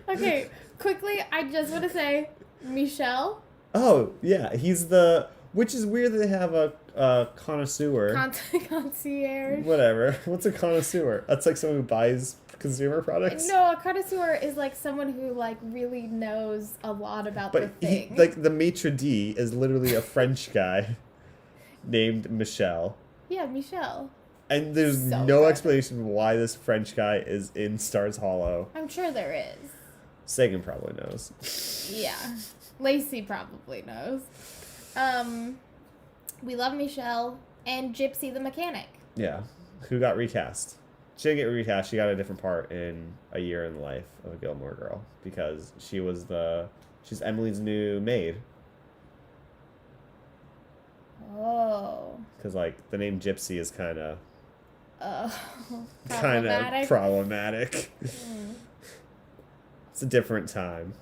Okay, quickly, I just want to say, Michelle.
Oh, yeah, he's the... Which is weird that they have a connoisseur.
Concierge.
Whatever. What's a connoisseur? That's like someone who buys consumer products?
No, a connoisseur is like someone who like really knows a lot about the thing.
Like the maitre d' is literally a French guy named Michel.
Yeah, Michelle.
And there's
So
no
good.
explanation why this French guy is in Stars Hollow.
I'm sure there is.
Sagan probably knows.
Yeah. Lacey probably knows. We love Michelle and Gypsy the mechanic.
Yeah. Who got recast? She didn't get recast. She got a different part in A Year in the Life of a Gilmore Girl because she's Emily's new maid.
Oh.
Because like the name Gypsy is kind of problematic. It's a different time.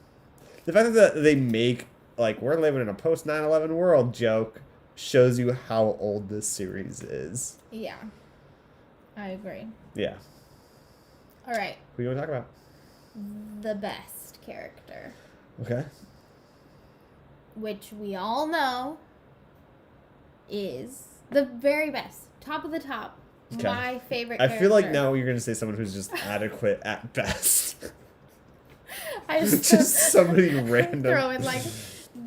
The fact that they make like we're living in a post 9/11 world joke shows you how old this series is.
Yeah. I agree.
Yeah.
All right.
Who do you want to talk about?
The best character,
Okay.
which we all know is the very best, top of the top.
Okay.
My favorite
I
character.
feel like now you're going to say someone who's just adequate at best.
I
Just somebody random.
throw in like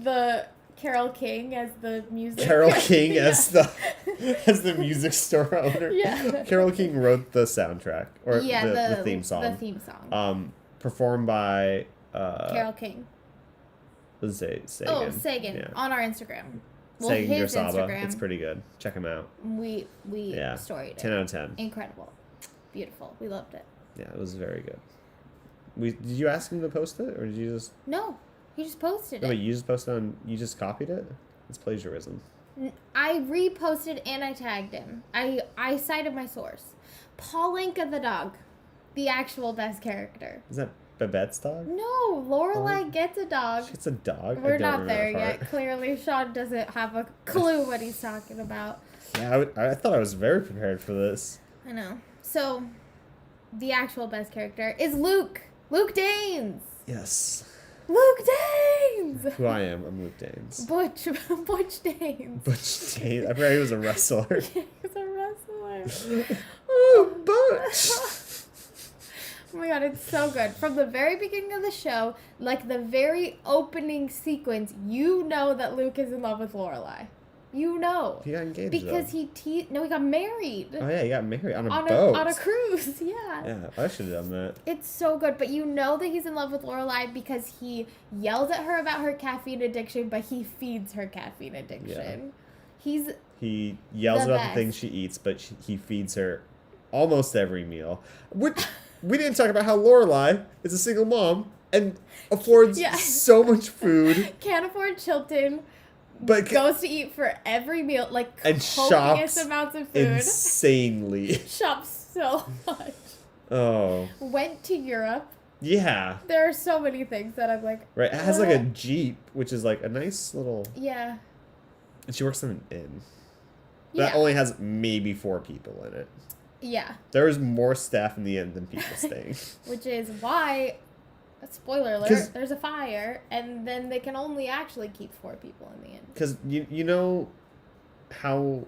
the Carole King as the music.
Carole King
Yeah.
as the music store owner.
Yeah.
Carole King wrote the soundtrack or
Yeah,
the theme song.
The theme song.
Performed by
Carole King.
Let's say Sagan.
Oh, Sagan
Yeah.
on our Instagram. Well,
Sagan
his
Gersaba.
Instagram.
It's pretty good. Check him out.
We storied it.
10 out of 10.
Incredible. Beautiful. We loved it.
Yeah, it was very good. Did you ask him to post it, or did you just?
No, he just posted
No,
it.
wait, you just posted on. You just copied it. It's plagiarism.
I reposted and I tagged him. I cited my source. Paulinka the dog, the actual best character.
Is that Babette's dog?
No, Lorelai gets a dog.
It's a dog.
We're
I don't
not
remember
there
that
yet.
part.
Clearly, Sean doesn't have a clue what he's talking about.
Yeah, I thought I was very prepared for this.
I know. So, the actual best character is Luke. Luke Danes.
Yes.
Luke Danes.
Who I am. I'm Luke Danes.
Butch Danes.
Butch Danes. I forgot he was a wrestler.
He was a wrestler.
Oh, Butch.
Oh my god, it's so good. From the very beginning of the show, like the very opening sequence, you know that Luke is in love with Lorelai. You know.
He got engaged,
because
though.
he got married.
Oh, yeah, he got married on a boat.
On a cruise, yeah.
Yeah, I should have done that.
It's so good, but you know that he's in love with Lorelai because he yells at her about her caffeine addiction, but he feeds her caffeine addiction. Yeah.
He yells
the
about
best.
the things she eats, but he feeds her almost every meal. Which, we didn't talk about how Lorelai is a single mom and affords so much food.
Can't afford Chilton.
But
goes to eat for every meal, like
and
copious amounts of food.
Insanely.
Shops so much.
Oh.
Went to Europe.
Yeah.
There are so many things that I'm like.
Right. It has like a Jeep, which is like a nice little.
Yeah.
And she works in an inn.
Yeah.
That only has maybe 4 people in it.
Yeah.
There is more staff in the inn than people staying.
Which is why. Spoiler alert, there's a fire, and then they can only actually keep 4 people in the inn.
Because you know how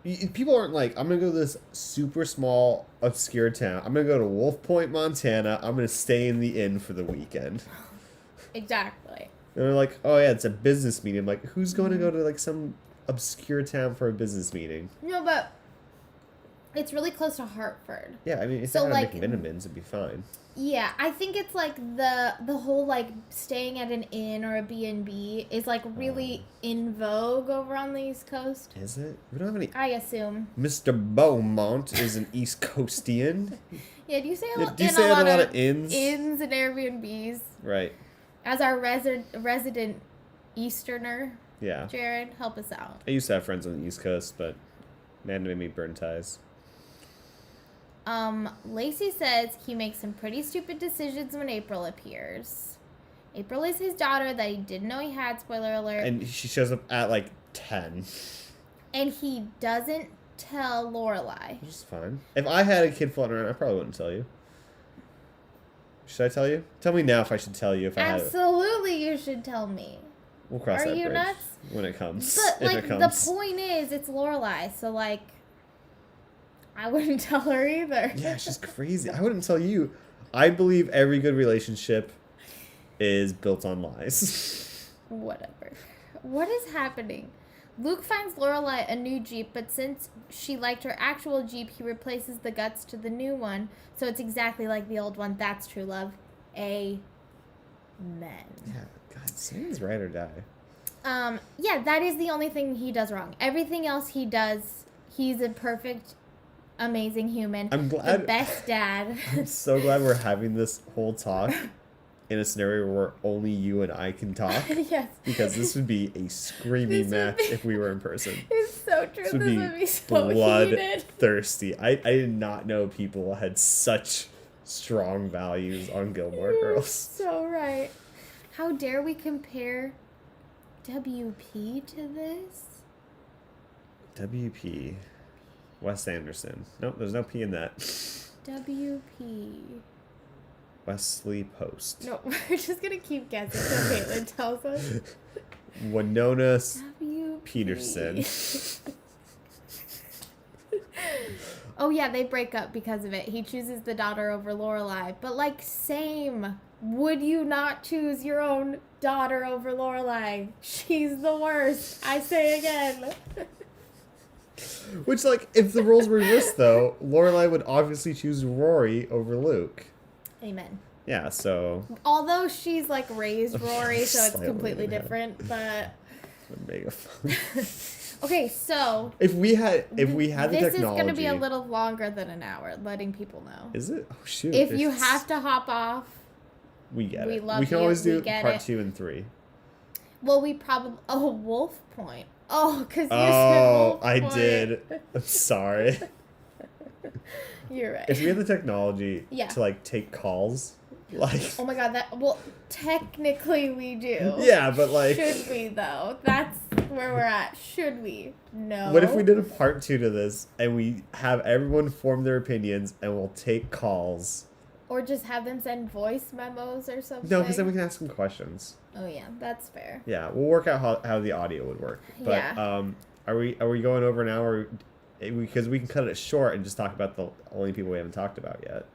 people aren't like, I'm going to go to this super small, obscure town. I'm going to go to Wolf Point, Montana. I'm going to stay in the inn for the weekend.
Exactly.
And they're like, oh yeah, it's a business meeting. I'm like, who's going to go to like some obscure town for a business meeting?
No, but it's really close to Hartford.
Yeah, I mean, if
so,
they had
like,
McMinimans, it'd be fine.
Yeah, I think it's like the whole like staying at an inn or a B&B is like really in vogue over on the East Coast.
Is it? We don't have any.
I assume.
Mr. Beaumont is an East Coastian.
Yeah, do you say a lot
of inns?
Inns and Airbnbs?
Right.
As our resident Easterner,
Yeah.
Jared, help us out.
I used to have friends on the East Coast, but man made me burn ties.
Lacey says he makes some pretty stupid decisions when April appears. April is his daughter that he didn't know he had, spoiler alert.
And she shows up at like 10.
And he doesn't tell Lorelai.
Which is fine. If I had a kid floating around, I probably wouldn't tell you. Should I tell you? Tell me now if I should tell you if I had it.
Absolutely, you should tell me.
We'll cross that bridge
nuts?
when it comes.
But,
if
like,
it comes.
the point is, it's Lorelai, so, like, I wouldn't tell her either.
Yeah, she's crazy. I wouldn't tell you. I believe every good relationship is built on lies.
Whatever. What is happening? Luke finds Lorelai a new Jeep, but since she liked her actual Jeep, he replaces the guts to the new one, so it's exactly like the old one. That's true love. Amen.
Yeah, God, Satan's ride or die.
Yeah, that is the only thing he does wrong. Everything else he does, he's a perfect, amazing human.
I'm glad.
The best dad.
I'm so glad we're having this whole talk in a scenario where only you and I can talk.
Yes.
Because this would be a screaming match if we were in person.
It's so true. This would be so heated.
Bloodthirsty. I did not know people had such strong values on Gilmore
You're
Girls.
So right. How dare we compare WP to this?
WP. Wes Anderson. Nope, there's no P in that.
WP.
Wesley Post.
No, we're just going to keep guessing until Caitlin tells us.
Winona
WP.
Peterson.
Oh, yeah, they break up because of it. He chooses the daughter over Lorelai. But, like, same. Would you not choose your own daughter over Lorelai? She's the worst. I say again.
Which, like, if the roles were reversed, though, Lorelai would obviously choose Rory over Luke.
Amen.
Yeah, so...
Although she's, like, raised Rory, so it's
Slightly,
completely
yeah.
different, but...
Mega fun.
Okay, so...
If we had the technology...
This is going to be a little longer than an hour, letting people know.
Is it? Oh, shoot.
If you have to hop off...
We get it.
Love
we can
you,
always do
we get
part
it.
2 and 3.
Well, we probably... Oh, Wolf Point. Oh, because you said
Oh,
Wolf
I
Point.
did. I'm sorry.
You're right.
If we had the technology
Yeah.
to, like, take calls, like...
Oh my god, that... Well, technically we do.
Yeah, but, like...
Should we, though? That's where we're at. Should we? No.
What if we did a part 2 to this, and we have everyone form their opinions, and we'll take calls
Or just have them send voice memos or something.
No, because then we can ask them questions.
Oh yeah, that's fair.
Yeah, we'll work out how the audio would work. But
Yeah.
are we going over now, or because we can cut it short and just talk about the only people we haven't talked about yet?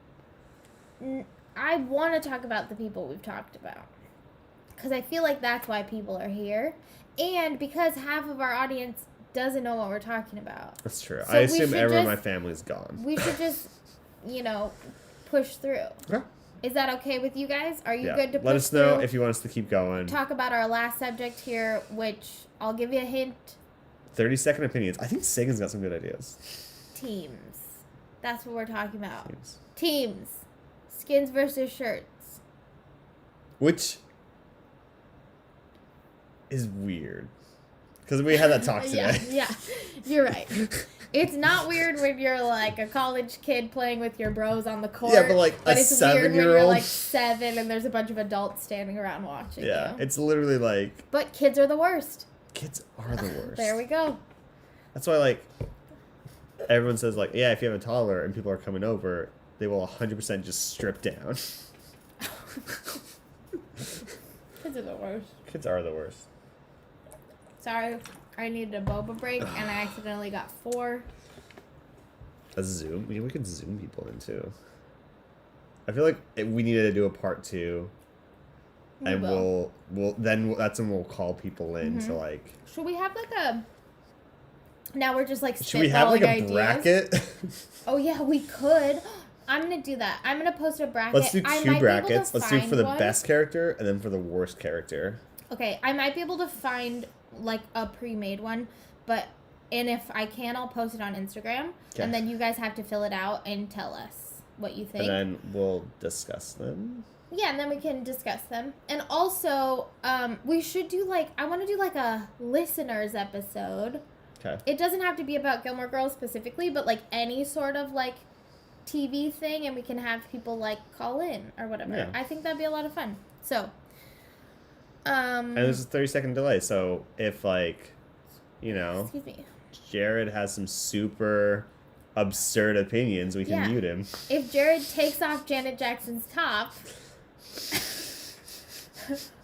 I want to talk about the people we've talked about. Because I feel like that's why people are here. And because half of our audience doesn't know what we're talking about.
That's true.
So
I assume everyone in my family's gone.
We should just, push through.
Okay.
Is that okay with you guys? Are you good to push
Let us know
through?
if you want us to keep going.
Talk about our last subject here, which I'll give you a hint.
30-second opinions. I think Sagan's got some good ideas.
Teams. That's what we're talking about.
Teams.
Skins versus shirts.
Which is weird. Because we had that talk today.
Yeah, you're right. It's not weird when you're like a college kid playing with your bros on the court.
Yeah, but like
but
a
it's weird when
7-year-old.
you're like 7 and there's a bunch of adults standing around watching you.
It's literally like...
But kids are the worst.
Kids are the worst.
There we go.
That's why, like, everyone says, like, yeah, if you have a toddler and people are coming over, they will 100% just strip down.
Kids are the worst.
Kids are the worst.
Sorry, I needed a boba break and I accidentally got 4.
A Zoom? We could Zoom people in, too. I feel like we needed to do a part 2. And we'll then that's when we'll call people in to, like...
Should we have, like, a... Now we're just, like, spitballing
Should we have, like, a
ideas.
bracket?
Oh, yeah, we could. I'm going to do that. I'm going to post a bracket.
Let's do 2 brackets. Let's do it for the
one.
best character and then for the worst character.
Okay, I might be able to find, like, a pre-made one, and if I can, I'll post it on Instagram,
Okay.
and then you guys have to fill it out and tell us what you think.
And then we'll discuss them.
Yeah, and then we can discuss them. And also, we should do, like, I want to do, like, a listeners episode.
Okay.
It doesn't have to be about Gilmore Girls specifically, but, like, any sort of, like, TV thing, and we can have people, like, call in or whatever.
Yeah.
I think that'd be a lot of fun. So,
and there's a 30-second delay, so if, like,
excuse me.
Jared has some super absurd opinions, we can mute him.
If Jared takes off Janet Jackson's top...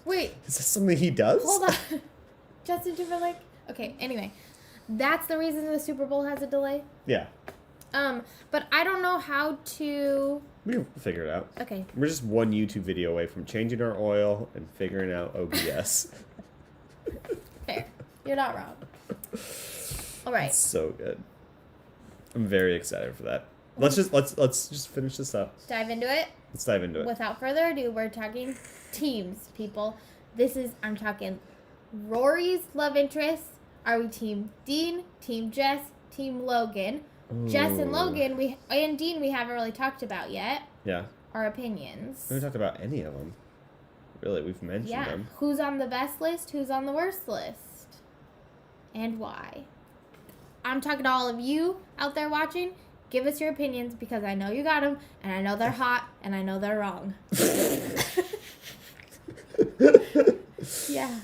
Wait.
Is that something he does?
Hold on. Justin Timberlake? Okay, anyway. That's the reason the Super Bowl has a delay?
Yeah.
But I don't know how to...
We can figure it out.
Okay.
We're just one YouTube video away from changing our oil and figuring out OBS.
Fair. You're not wrong. All right.
It's so good. I'm very excited for that. Let's just finish this up.
Dive into it.
Let's dive into it.
Without further ado, we're talking teams, people. I'm talking Rory's love interest. Are we Team Dean, Team Jess, Team Logan?
Ooh.
Jess and Logan, and Dean we haven't really talked about yet.
Yeah.
Our opinions.
We haven't talked about any of them. Really, we've mentioned them.
Who's on the best list? Who's on the worst list? And why? I'm talking to all of you out there watching. Give us your opinions because I know you got them, and I know they're hot, and I know they're wrong. Yeah.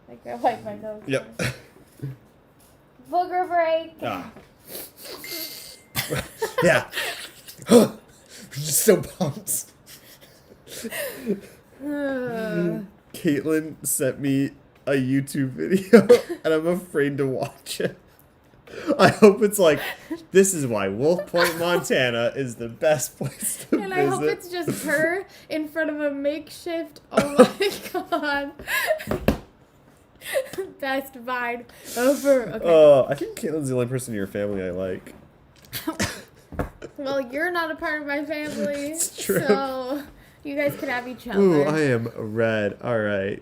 Like I wipe my nose.
Yep.
Booger break.
Ah. Yeah. We're just so pumped. Caitlin sent me a YouTube video, and I'm afraid to watch it. I hope it's like, this is why Wolf Point, Montana is the best place to
And
visit.
I hope it's just her in front of a makeshift, oh my god, best vine ever. Okay.
Oh, I think Caitlin's the only person in your family I like.
Well, you're not a part of my family.
It's true.
So you guys could have each other.
Ooh, I am red. All right.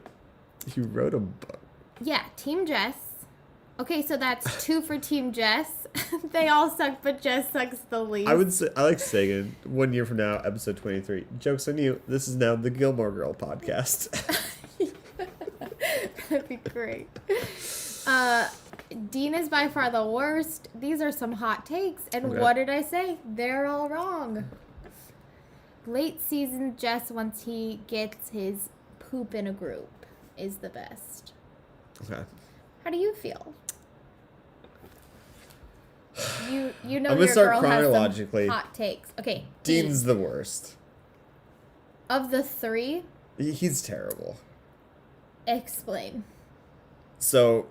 You wrote a book.
Yeah, Team Jess. Okay, so that's 2 for Team Jess. They all suck, but Jess sucks the least.
I would say, I like Sagan. 1 year from now, episode 23. Joke's on you. This is now the Gilmore Girl podcast.
That'd be great. Dean is by far the worst. These are some hot takes. And
Okay.
what did I say? They're all wrong. Late season Jess, once he gets his poop in a group, is the best.
Okay.
How do you feel? You know
I'm gonna
your
start
girl
chronologically.
has some hot takes. Okay.
Dean's the worst.
Of the three,
He's terrible.
explain.
So,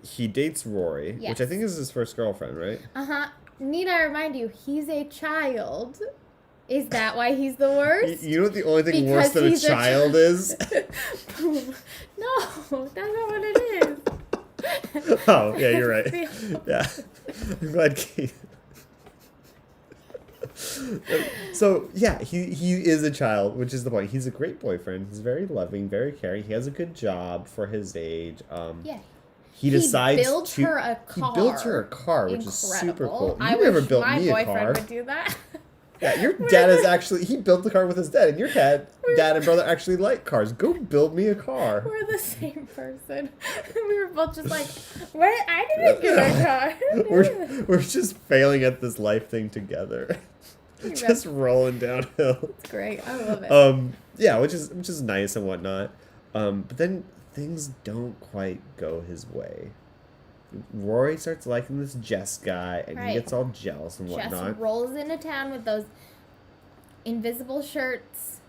he dates Rory,
Yes.
which I think is his first girlfriend, right?
Need I remind you, he's a child. Is that why he's the worst?
You know what the only thing
Because
worse than a
he's a
child is?
No, that's not what it is.
Oh, yeah, you're right. Yeah. I'm glad Kate... So, yeah, he is a child, which is the point. He's a great boyfriend. He's very loving, very caring. He has a good job for his age.
Yeah.
He decides
built her a car.
He built her a car, which is super cool.
I
You never
wish
built
my
me a
boyfriend
car.
would do that.
Yeah, your dad is actually... He built the car with his dad, and your dad and brother actually like cars. Go build me a car.
We're the same person. We were both just like, "What? I didn't get a car."
We're just failing at this life thing together. Just rolling downhill.
It's great. I love it.
Yeah, which is nice and whatnot. But then things don't quite go his way. Rory starts liking this Jess guy, and he gets all jealous and whatnot.
Jess rolls into town with those invisible shirts,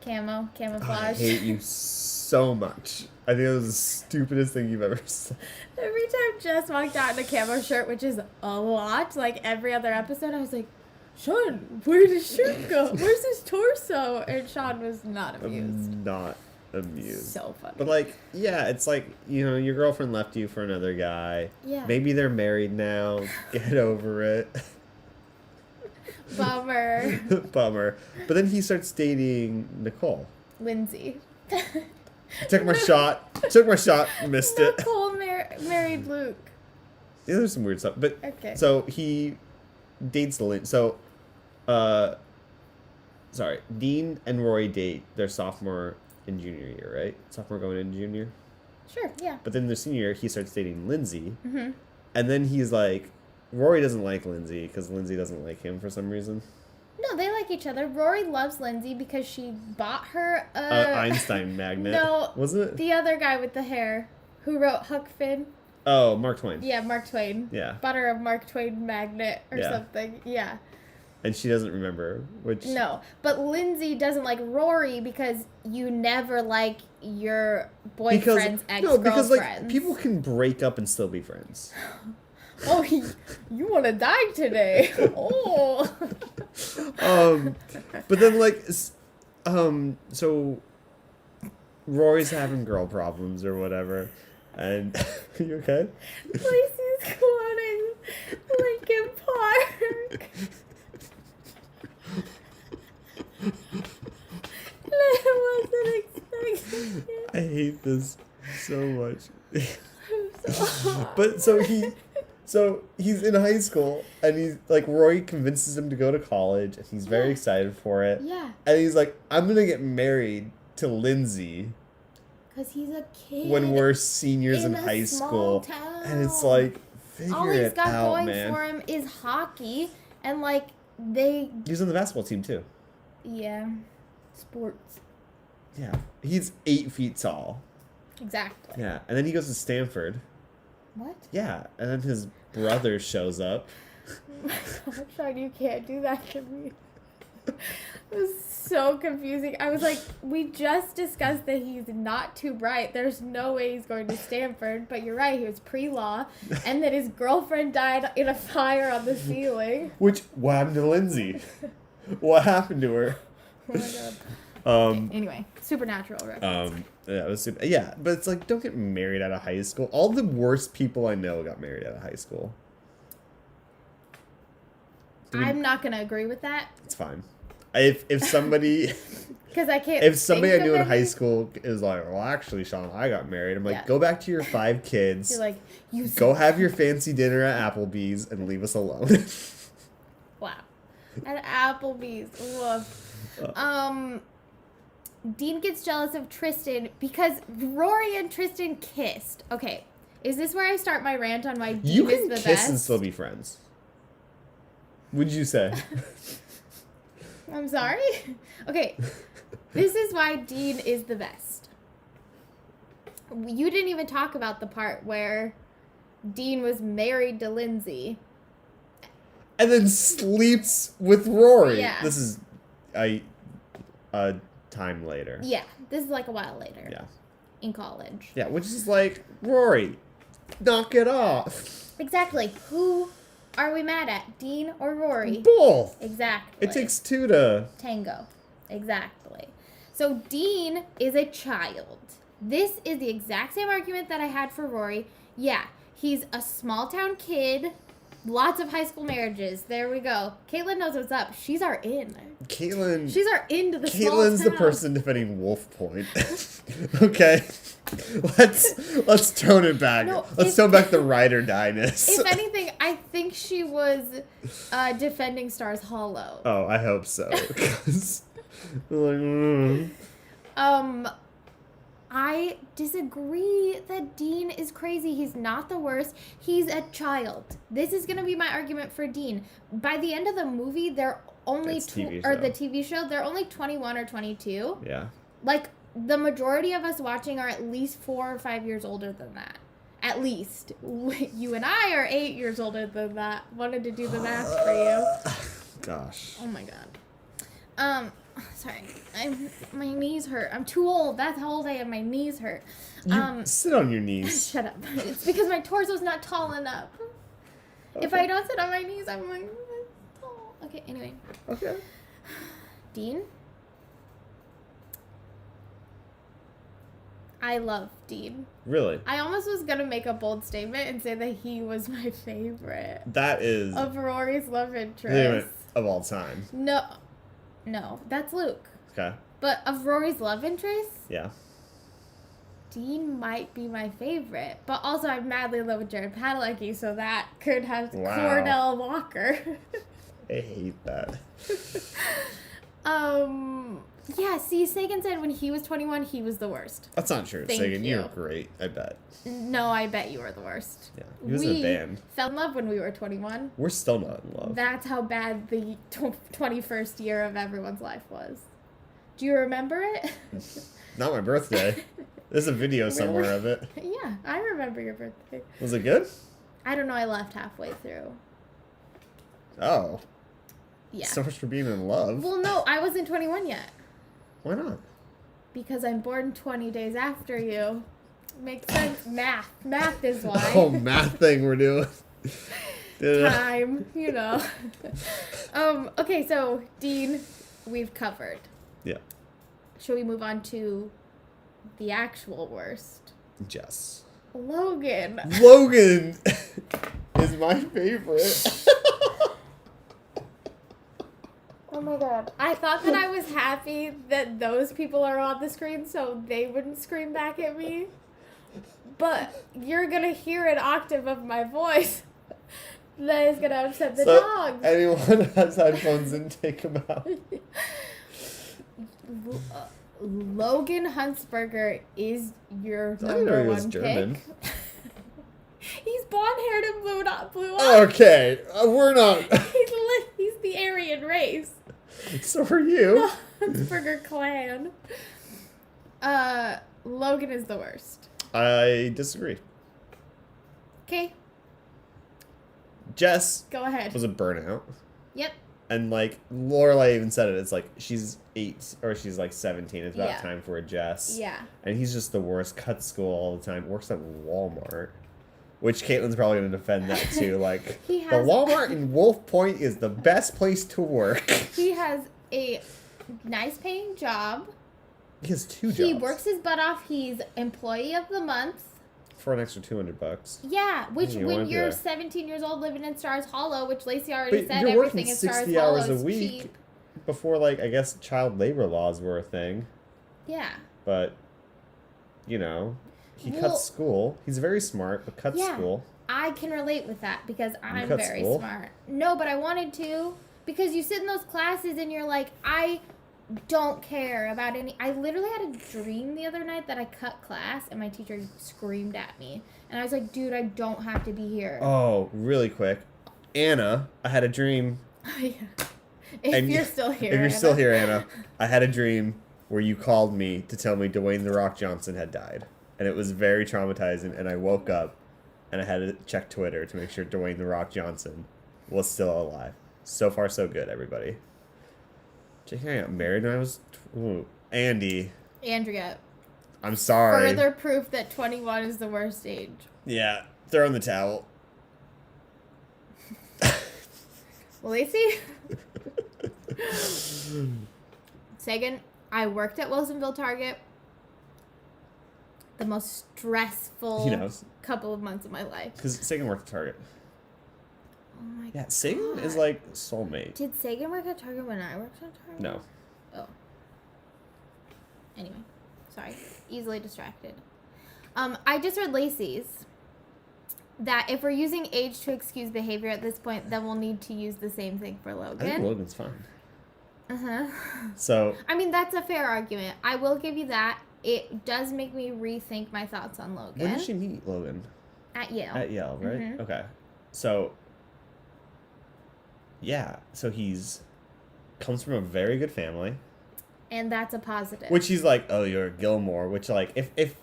camouflage.
I hate you so much. I think that was the stupidest thing you've ever said.
Every time Jess walked out in a camo shirt, which is a lot, like every other episode, I was like, "Sean, where did his shirt go? Where's his torso?" And Sean was not amused.
I'm not amused.
So funny.
But like, yeah, it's like, you know, your girlfriend left you for another guy.
Yeah.
Maybe they're married now. Get over it.
Bummer.
Bummer. But then he starts dating Nicole.
Lindsay.
Took my shot. Missed it.
Nicole married Luke.
Yeah, there's some weird stuff. But
Okay.
so he dates So, sorry, Dean and Rory date their sophomore and junior year, right? Sophomore going into junior.
Sure, yeah.
But then their senior year, he starts dating Lindsay.
Mm-hmm.
And then he's like, Rory doesn't like Lindsay because Lindsay doesn't like him for some reason.
No, they like each other. Rory loves Lindsay because she bought her a...
Einstein magnet.
No.
Wasn't it?
The other guy with the hair who wrote Huck Finn.
Oh, Mark Twain.
Yeah, Mark Twain.
Yeah.
Bought her a Mark Twain magnet or something. Yeah.
And she doesn't remember, which...
No, but Lindsay doesn't like Rory because you never like your boyfriend's ex-girlfriends.
No, because, like, people can break up and still be friends.
Oh, you want to die today. Oh.
But then, like, so Rory's having girl problems or whatever, and... Are you okay?
Lacey's quoting Linkin Park. I wasn't expecting it.
I hate this so much.
I'm so hot.
But so he's in high school, and he's like, Rory convinces him to go to college, and he's very excited for it.
Yeah.
And he's like, I'm gonna get married to Lindsay
Because he's a kid.
when we're seniors in
a
high
small
school.
town.
And it's like,
all
figure
he's
it
got
out,
going
man.
for him is hockey, and like they,
He's on the basketball team too.
yeah, sports.
Yeah. He's 8 feet tall.
Exactly.
Yeah. And then he goes to Stanford.
What?
Yeah. And then his brother shows up.
Oh my gosh, Sean, you can't do that to me. It was so confusing. I was like, we just discussed that he's not too bright. There's no way he's going to Stanford. But you're right, he was pre-law. And that his girlfriend died in a fire on the ceiling.
Which, what happened to Lindsay? What happened to her?
Oh my god. Anyway, supernatural reference.
Yeah, it was super, yeah, but it's like, don't get married out of high school. All the worst people I know got married out of high school.
I'm not going to agree with that.
It's fine. If somebody...
Because I can't.
If somebody I
think
knew
of
in high
any.
school is like, well, actually, Sean, I got married. I'm like,
Yeah.
go back to your 5 kids.
You're like, you
Go have your fancy dinner at Applebee's and leave us alone.
Wow. At Applebee's. Woof. Dean gets jealous of Tristan because Rory and Tristan kissed. Okay. Is this where I start my rant on why Dean
You
is
can
the
kiss
best?
and still be friends. Would you say?
I'm sorry? Okay. This is why Dean is the best. You didn't even talk about the part where Dean was married to Lindsay.
And then sleeps with Rory.
Yeah.
This is... a time later.
Yeah, this is like a while later.
Yeah.
In college.
Yeah, which is like, Rory, knock it off.
Exactly. Who are we mad at? Dean or Rory?
Both.
Exactly.
It takes two to
tango. Exactly. So Dean is a child. This is the exact same argument that I had for Rory. Yeah, he's a small town kid. Lots of high school marriages. There we go. Caitlin knows what's up. She's our in.
Caitlin.
She's our into the small
Caitlin's the
town.
person defending Wolf Point. Okay, let's tone it back.
No,
let's tone back the ride or die-ness.
If anything, I think she was defending Stars Hollow.
Oh, I hope so. 'Cause,
I disagree that Dean is crazy. He's not the worst. He's a child. This is going to be my argument for Dean. By the end of the movie, they're only or the TV show, they're only 21 or 22.
Yeah.
Like the majority of us watching are at least 4 or 5 years older than that. At least. You and I are 8 years older than that. Wanted to do the math for you.
Gosh.
Oh my god. Sorry. My knees hurt. I'm too old. That's how old I am. My knees hurt.
Sit on your knees.
Shut up. It's because my torso's not tall enough. Okay. If I don't sit on my knees, I'm like tall. Okay, anyway.
Okay.
Dean? I love Dean.
Really?
I almost was going to make a bold statement and say that he was my favorite.
That is...
Of Rory's love interest.
Of all time.
No, that's Luke.
Okay.
But of Rory's love interest?
Yeah.
Dean might be my favorite. But also I'm madly in love with Jared Padalecki, so that could have Cordell Walker.
I hate that.
Yeah, see, Sagan said when he was 21, he was the worst.
That's not true.
Thank
Sagan,
you.
you're great, I bet.
No, I bet you were the worst.
Yeah, he was in a band.
Fell in love when we were 21.
We're still not in love.
That's how bad the 21st year of everyone's life was. Do you remember it?
Not my birthday. There's a video somewhere of it.
Yeah, I remember your birthday.
Was it good?
I don't know, I left halfway through.
Oh.
Yeah.
So much for being in love.
Well, no, I wasn't 21 yet.
Why not?
Because I'm born 20 days after you. Makes sense. Math. Math is why.
Oh, math thing we're doing.
Time, you know. Okay, so Dean, we've covered.
Yeah.
Should we move on to the actual worst?
Jess.
Logan.
Logan is my favorite.
Oh my god. I thought that I was happy that those people are on the screen so they wouldn't scream back at me. But you're going to hear an octave of my voice that is going to upset the dogs.
Anyone who has headphones and take them out.
Logan Huntsberger is your number one pick. He's blonde-haired and blue eyes.
Okay, we're not.
He's the Aryan race.
So are you.
The Huntsberger clan. Logan is the worst.
I disagree.
Okay.
Jess
Go ahead.
was a burnout.
Yep.
And like Lorelai even said it, it's like she's 8 or she's like 17. It's about time for a Jess.
Yeah.
And he's just the worst. Cuts school all the time. Works at Walmart. Which Caitlin's probably going to defend that too. Like, the Walmart in Wolf Point is the best place to work.
He has a nice paying job.
He has 2 jobs.
He works his butt off. He's employee of the month.
For an extra $200.
Yeah, which when you're 17 years old living in Stars Hollow, which Lacey already said everything in Stars Hollow is cheap. You're working 60 hours a week
before, like, I guess child labor laws were a thing.
Yeah.
But, you know, he cuts school. He's very smart, but cuts school.
I can relate with that because I'm very smart. No, but I wanted to because you sit in those classes and you're like, I don't care about any. I literally had a dream the other night that I cut class and my teacher screamed at me. And I was like, dude, I don't have to be here.
Oh, really quick. Anna, I had a dream.
Yeah. If you're still here,
If you're still here, Anna, I had a dream where you called me to tell me Dwayne "The Rock" Johnson had died. And it was very traumatizing. And I woke up and I had to check Twitter to make sure Dwayne "The Rock" Johnson was still alive. So far, so good, everybody. Jake and I got married when I was... Andy.
Andrea.
I'm sorry.
Further proof that 21 is the worst age.
Yeah. Throw in the towel.
Lacey? Sagan, I worked at Wilsonville Target. The most stressful couple of months of my life.
Because Sagan worked at Target.
Oh my god.
Yeah, Sagan is like soulmate.
Did Sagan work at Target when I worked at Target?
No.
Oh. Anyway. Sorry. Easily distracted. I just read Lacey's. That if we're using age to excuse behavior at this point, then we'll need to use the same thing for Logan.
I think Logan's fine.
Uh-huh.
So...
I mean, that's a fair argument. I will give you that. It does make me rethink my thoughts on Logan.
When did she meet Logan?
At Yale.
At Yale, right?
Mm-hmm.
Okay. So... Yeah. So he's... Comes from a very good family.
And that's a positive.
Which he's like, oh, you're Gilmore. Which, like, if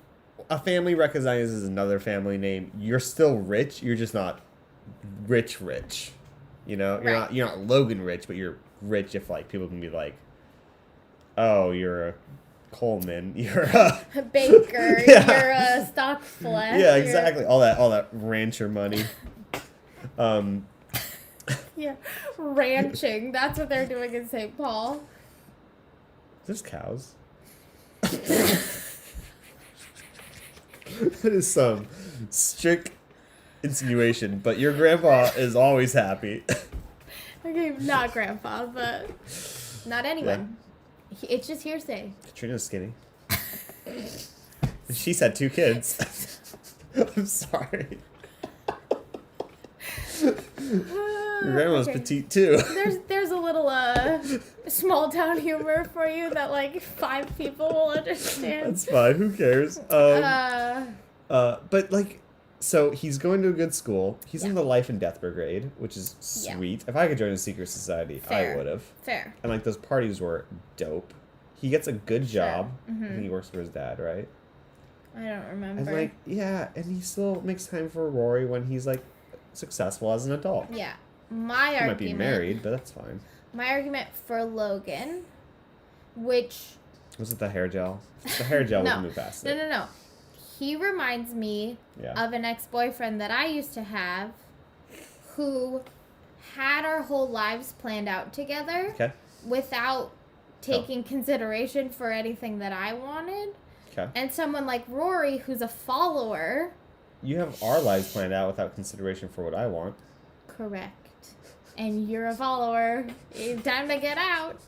a family recognizes another family name, you're still rich. You're just not rich. You know? You're not Logan rich, but you're rich if, like, people can be like, oh, you're a Coleman. You're a
baker.
Yeah.
You're a stock flesh.
Yeah, exactly. All that rancher money.
Yeah. Ranching. That's what they're doing in St. Paul.
There's cows. That is some strict insinuation, but your grandpa is always happy.
Okay, not grandpa, but not anyone. Yeah. It's just hearsay.
Katrina's skinny. She's had 2 kids. I'm sorry. Your grandma's petite too.
There's a little small town humor for you that like 5 people will understand.
That's fine. Who cares? But like, so he's going to a good school. He's in the life and death brigade, which is sweet. Yeah. If I could join a secret society, I would have.
Fair.
And like those parties were dope. He gets a good job. Mm-hmm. I think he works for his dad, right?
I don't remember.
And like, yeah, and he still makes time for Rory when he's like successful as an adult.
Yeah. My argument.
He might be married, but that's fine.
My argument for Logan, which...
Was it the hair gel? The hair gel would move past it.
No. He reminds me of an ex-boyfriend that I used to have who had our whole lives planned out together without taking consideration for anything that I wanted.
Okay.
And someone like Rory, who's a follower...
You have our lives planned out without consideration for what I want.
Correct. And you're a follower. It's time to get out.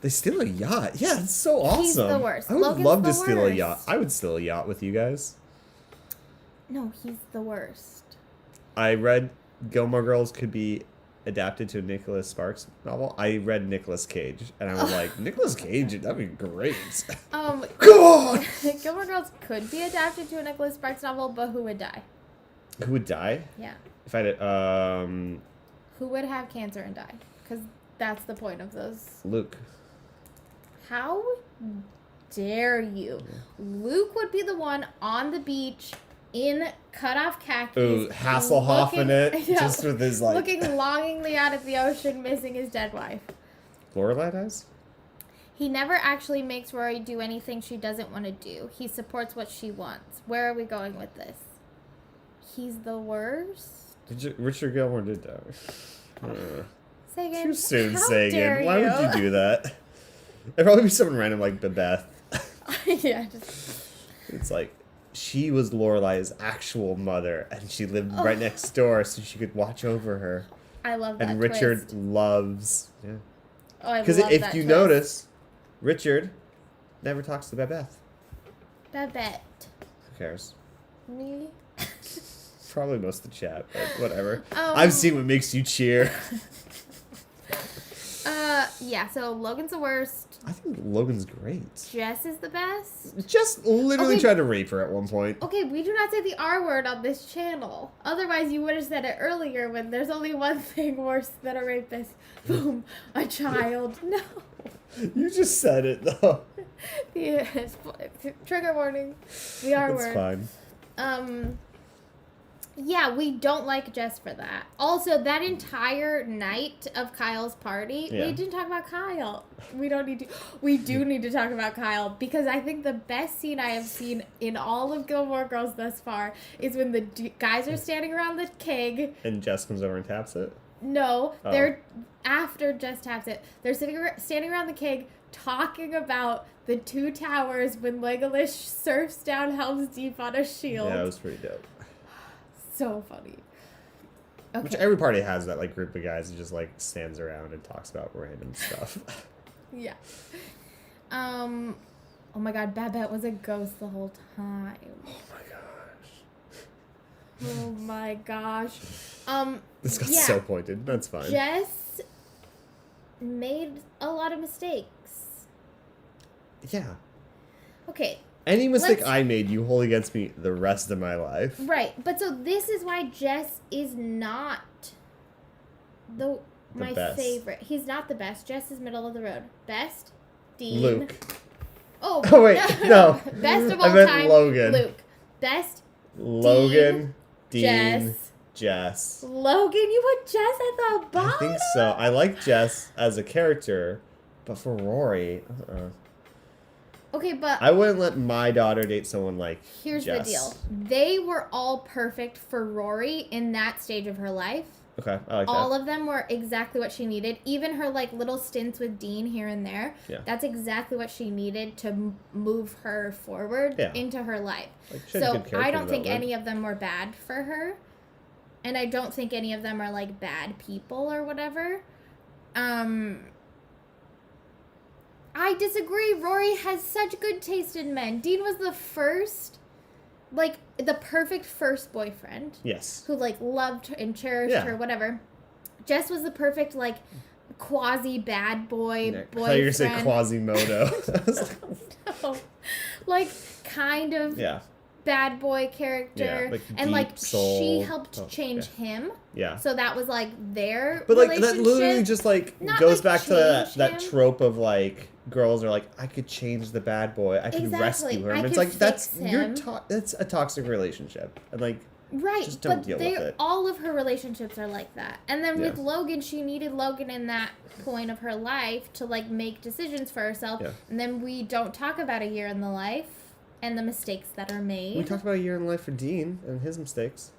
They steal a yacht. Yeah, it's so awesome.
He's the worst.
I would
Logan's
love
the
to steal a
worst.
yacht. I would steal a yacht with you guys.
No, he's the worst.
I read Gilmore Girls could be adapted to a Nicholas Sparks novel. I read Nicolas Cage, and I was like, Nicolas Cage, that'd be great.
God! Gilmore Girls could be adapted to a Nicholas Sparks novel, but who would die?
Who would die?
Yeah.
If I did,
Who would have cancer and die? Because that's the point of those.
Luke.
How dare you? Luke would be the one on the beach in cut-off khakis.
Ooh, Hasselhoff in it. Yeah, just with his, like...
Looking longingly out at the ocean, missing his dead wife.
Lorelai does?
He never actually makes Rory do anything she doesn't want to do. He supports what she wants. Where are we going with this? He's the worst?
Richard Gilmore did that.
Sagan,
too soon,
how
Sagan.
dare
Why
you?
would you do that? It'd probably be someone random like Babeth.
Yeah.
It's like, she was Lorelai's actual mother, and she lived right next door so she could watch over her.
I love that
And Richard
twist.
loves... Yeah.
Oh, I love that
Because if you
twist.
notice, Richard never talks to Babette.
Babette.
Who cares?
Me?
Probably most of the chat, but whatever. I've seen what makes you cheer.
Yeah, so Logan's the worst.
I think Logan's great.
Jess is the best.
Just literally tried to rape her at one point.
Okay, we do not say the R word on this channel. Otherwise, you would have said it earlier when there's only one thing worse than a rapist. Boom, a child. No.
You just said it, though.
Yes. Trigger warning. The R word.
It's fine.
Yeah, we don't like Jess for that. Also, that entire night of Kyle's party,
Yeah.
we didn't talk about Kyle. We don't need to. We do need to talk about Kyle because I think the best scene I have seen in all of Gilmore Girls thus far is when the guys are standing around the keg.
And Jess comes over and taps it.
No,
Oh.
they're after Jess taps it. They're standing around the keg talking about the two towers when Legolas surfs down Helm's Deep on a shield.
Yeah, it was pretty dope.
So funny. Okay.
Which every party has that like group of guys who just like stands around and talks about random stuff.
Yeah. Oh my God, Babette was a ghost the whole time.
Oh my gosh.
Oh my gosh.
This got
yeah.
so pointed. That's fine.
Jess made a lot of mistakes.
Yeah.
Okay.
Any mistake
Let's-
I made, you hold against me the rest of my life.
Right. But so this is why Jess is not my
best.
favorite. He's not the best. Jess is middle of the road. Best? Dean.
Luke.
Oh,
Oh, wait, no.
Best of
I
all
meant
time.
Logan.
Luke. Best?
Logan, Dean,
Jess.
Jess.
Logan, you put Jess at the bottom?
I think so. I like Jess as a character, but for Rory,
Okay, but
I wouldn't let my daughter date someone like
here's
Jess.
the deal. They were all perfect for Rory in that stage of her life.
Okay, I like
All
that.
of them were exactly what she needed. Even her like little stints with Dean here and there.
Yeah.
That's exactly what she needed to move her forward
Yeah.
into her life.
Like, she had
So
good character
I don't think
development.
any of them were bad for her. And I don't think any of them are like bad people or whatever. I disagree. Rory has such good taste in men. Dean was the first, like, the perfect first boyfriend
Yes.
who, like, loved her and cherished
Yeah.
her, whatever. Jess was the perfect, like, quasi bad boy
I thought you were
boyfriend.
going to say Quasimodo. I was like,
No. Like, kind of
yeah.
bad boy character.
Yeah, like,
and,
deep
like,
soul.
she helped
Oh,
change him.
Yeah.
So that was, like, their
But like
relationship.
that literally just like
Not,
goes
like,
back to that,
change
that
him.
trope of like girls are like, I could change the bad boy, I could
Exactly.
rescue him.
I
It's
could
like that's
fix him.
that's a toxic relationship, and like
Right,
just don't
but
deal with it.
all of her relationships are like that. And then with
Yeah.
Logan, she needed Logan in that point of her life to like make decisions for herself.
Yeah.
And then we don't talk about a year in the life and the mistakes that are made.
we talked about a year in life for Dean and his mistakes.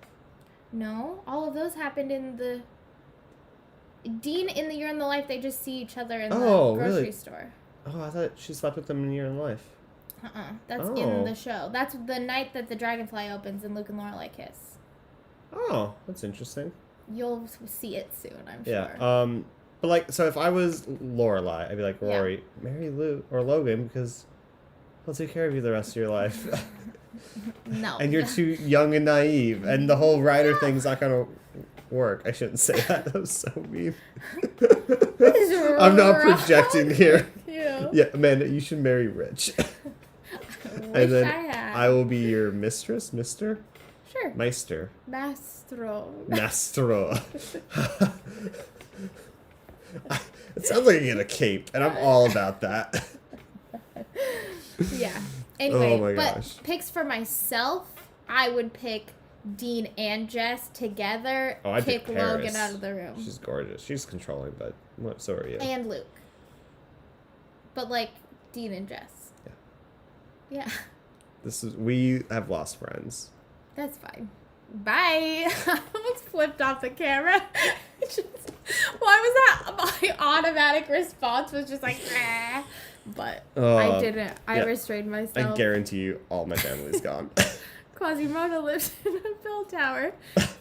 No, all of those happened in the Dean in the year in the life. They just see each other in the
Oh,
grocery
really?
store.
Oh, I thought she slept with them in a year in life.
That's
Oh.
in the show. That's the night that the dragonfly opens and Luke and Lorelai kiss.
Oh, that's interesting.
You'll see it soon, I'm
Yeah.
sure.
But like, so if I was Lorelai, I'd be like,
Yeah.
Rory, marry Luke or Logan because he'll take care of you the rest of your life.
No.
And you're too young and naive, and the whole writer thing's not gonna work. I shouldn't say that. That was so mean.
is
I'm not
wrong
projecting here.
You.
Yeah, Amanda, you should marry Rich.
Wish
And then
I had.
I will be your mistress, Mister
Sure.
Meister,
Mastro.
Mastro. It sounds like you get a cape, and I'm all about that.
Yeah. Anyway,
Oh my
but
gosh.
picks for myself, I would pick Dean and Jess together.
Oh, I'd
kick
pick
Logan
Paris.
out of the room.
She's gorgeous. She's controlling, but so are you.
And Luke. But like Dean and Jess. Yeah.
We have lost friends.
That's fine. Bye. I almost flipped off the camera. Why was that? My automatic response was just like, ah. But I didn't. I
yeah.
restrained myself.
I guarantee you, all my family's gone.
Quasimodo lives in a bell tower.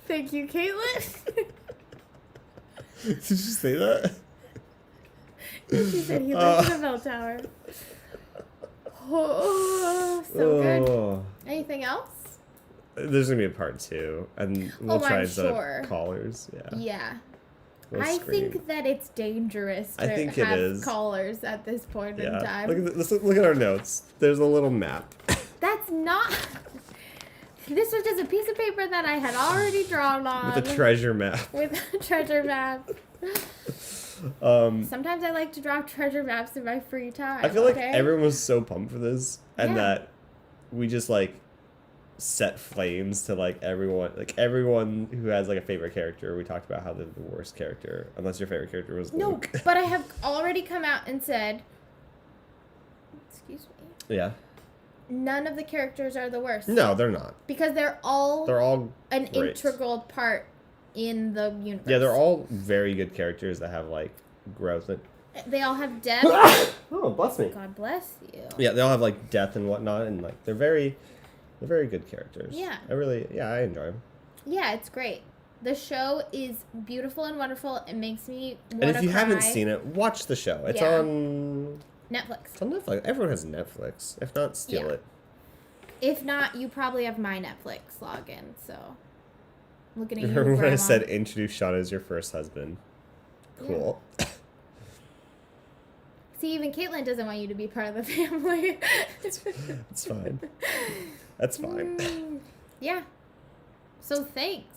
Thank you, Caitlin.
Did you say that?
She said he lives in a bell tower. Oh, so good.
Oh.
Anything else?
There's gonna be a part 2, and we'll try
I'm
and set up
sure.
callers. Yeah.
Yeah.
We'll
I
scream.
think that it's dangerous to
I think it
have
is.
callers at this point in
Yeah.
time.
Look at our notes. There's a little map.
That's not. This was just a piece of paper that I had already drawn on.
With a treasure map.
With a treasure map. Sometimes I like to draw treasure maps in my free time.
I feel like
okay?
everyone was so pumped for this, and
Yeah.
that we just like set flames to like everyone who has like a favorite character. We talked about how they're the worst character, unless your favorite character was Luke.
No, but I have already come out and said, excuse me.
Yeah.
None of the characters are the worst.
No, they're not.
Because they're all an
great.
Integral part in the universe.
Yeah, they're all very good characters that have like growth.
They all have depth.
Oh, bless me.
God bless you.
Yeah, they all have like depth and whatnot, and like they're very good characters.
Yeah.
I enjoy them.
Yeah, it's great. The show is beautiful and wonderful. It makes me want to cry.
And if you haven't seen it, watch the show. It's on
Netflix.
It's on Netflix. Everyone has Netflix. If not, steal it.
If not, you probably have my Netflix login. So, looking at you,
Remember when I
Grandma.
said introduce Sean as your first husband? Cool. Yeah.
See, even Caitlin doesn't want you to be part of the family.
It's fine. That's fine.
Yeah. So thanks.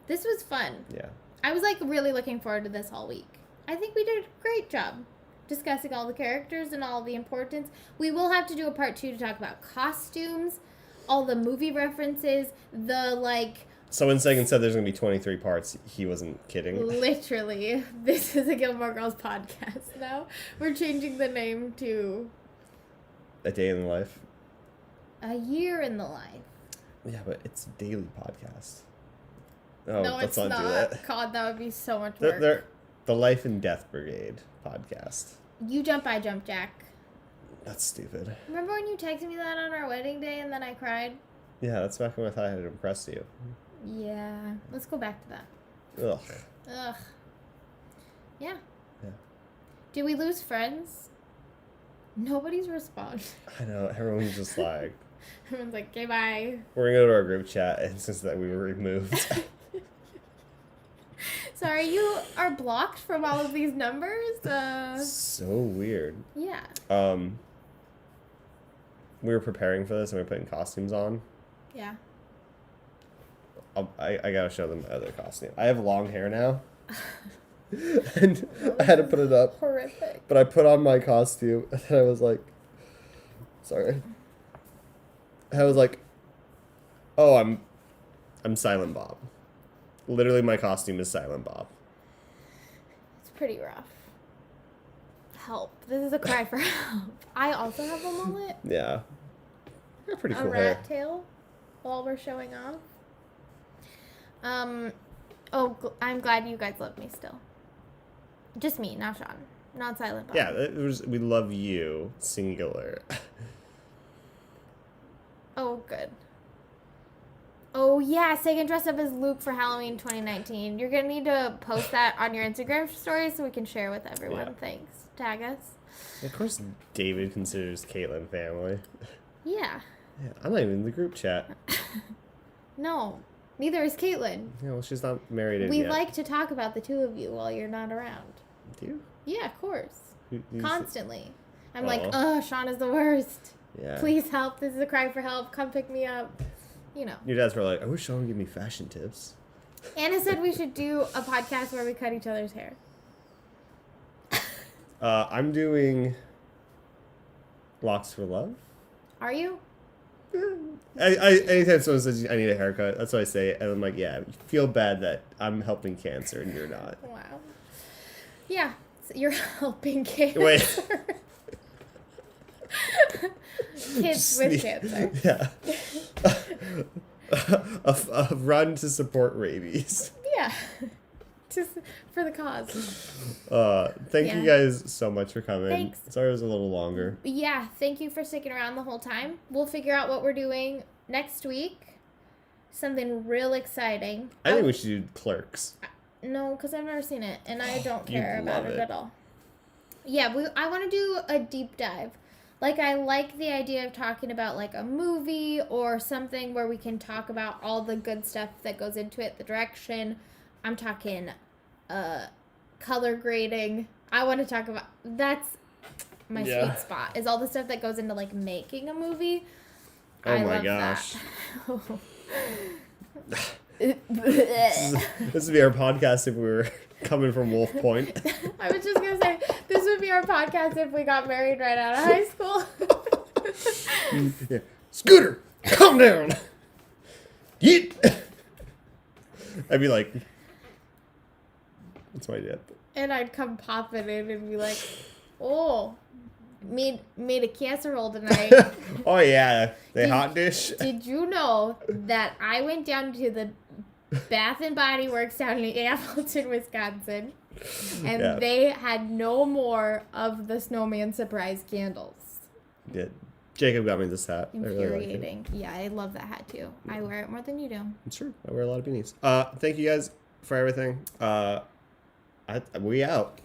This was fun.
Yeah.
I was like really looking forward to this all week. I think we did a great job discussing all the characters and all the importance. We will have to do a part 2 to talk about costumes, all the movie references, the like...
Someone said there's going to be 23 parts. He wasn't kidding.
Literally. This is a Gilmore Girls podcast now. We're changing the name to...
A Day in the Life.
A Year in the Life.
Yeah, but it's a daily podcast. Oh,
No,
let's
it's
not
not.
do that.
God, that would be so much work.
They're the Life and Death Brigade podcast.
You jump, I jump, Jack.
That's stupid.
Remember when you texted me that on our wedding day and then I cried?
Yeah, that's back when I thought I had impressed you.
Yeah. Let's go back to that.
Ugh.
Yeah.
Yeah.
Did we lose friends? Nobody's responded.
I know, everyone's just like...
Everyone's like, okay, bye.
We're going to go to our group chat, and since that we were removed...
Sorry, you are blocked from all of these numbers?
So weird.
Yeah.
We were preparing for this, and we were putting costumes on.
Yeah.
I gotta show them my other costume. I have long hair now. And I had to put it up.
Horrific.
But I put on my costume, and then I was like... Sorry. I was like... Oh, I'm Silent Bob. Literally, my costume is Silent Bob.
It's pretty rough. Help. This is a cry for help. I also have a mullet.
Yeah. You got pretty cool
a
hair.
rat tail while we're showing off. I'm glad you guys love me still. Just me, not Sean. Not Silent Bob.
Yeah, we love you, singular.
Oh, good. Oh, yeah, Sagan dressed up as Luke for Halloween 2019. You're going to need to post that on your Instagram story so we can share with everyone.
Yeah.
Thanks. Tag us.
Of course, David considers Caitlin family.
Yeah.
Yeah, I'm not even in the group chat.
No, neither is Caitlin.
Yeah, well, she's not married in
We
yet.
like to talk about the two of you while you're not around.
Do you?
Yeah, of course.
Who's
Constantly. I'm
Aw.
like, Sean is the worst.
Yeah.
Please help. This is a cry for help. Come pick me up. You know.
Your dad's probably like, I wish Sean would give me fashion tips.
Anna said we should do a podcast where we cut each other's hair.
I'm doing Locks for Love.
Are you?
Anytime someone says I need a haircut, that's what I say. And I'm like, yeah, you feel bad that I'm helping cancer and you're not.
Wow. Yeah. So you're helping cancer.
Wait.
Kids with cancer.
Yeah. a run to support rabies.
Yeah. Just for the cause.
Thank you guys so much for coming.
Thanks.
Sorry it was a little longer.
Yeah, thank you for sticking around the whole time. We'll figure out what we're doing next week. Something real exciting.
I think we should do Clerks.
No, because I've never seen it, and I don't
You'd
care about
love
it
it.
at all. Yeah, I want to do a deep dive. Like, I like the idea of talking about, like, a movie or something where we can talk about all the good stuff that goes into it, the direction. I'm talking color grading. I want to talk about... That's my sweet spot, is all the stuff that goes into, like, making a movie.
Oh my gosh. This would be our podcast if we were coming from Wolf Point.
I was just going to say, this would be our podcast if we got married right out of high school.
Yeah. Scooter! calm down. Yeet. I'd be like, that's my dad.
And I'd come popping in and be like, oh, made a casserole tonight.
Oh yeah, the hot dish.
Did you know that I went down to the Bath and Body Works down in Appleton, Wisconsin, and they had no more of the snowman surprise candles.
Yeah, Jacob got me this hat.
Infuriating. I really like it. Yeah, I love that hat too. I wear it more than you do.
It's true. I wear a lot of beanies. Thank you guys for everything. We out.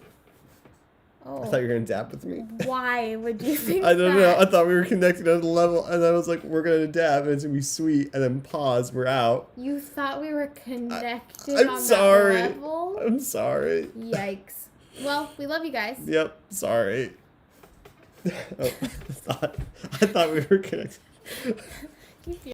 Oh.
I thought you were gonna dab with me.
Why would you think
I don't know.
that?
I thought we were connected on a level, and I was like, we're gonna dab, and it's gonna be sweet, and then pause. We're out.
You thought we were connected
I'm
on
sorry.
that level?
I'm sorry.
Yikes. Well, we love you guys.
Yep. Sorry. I thought we were connected.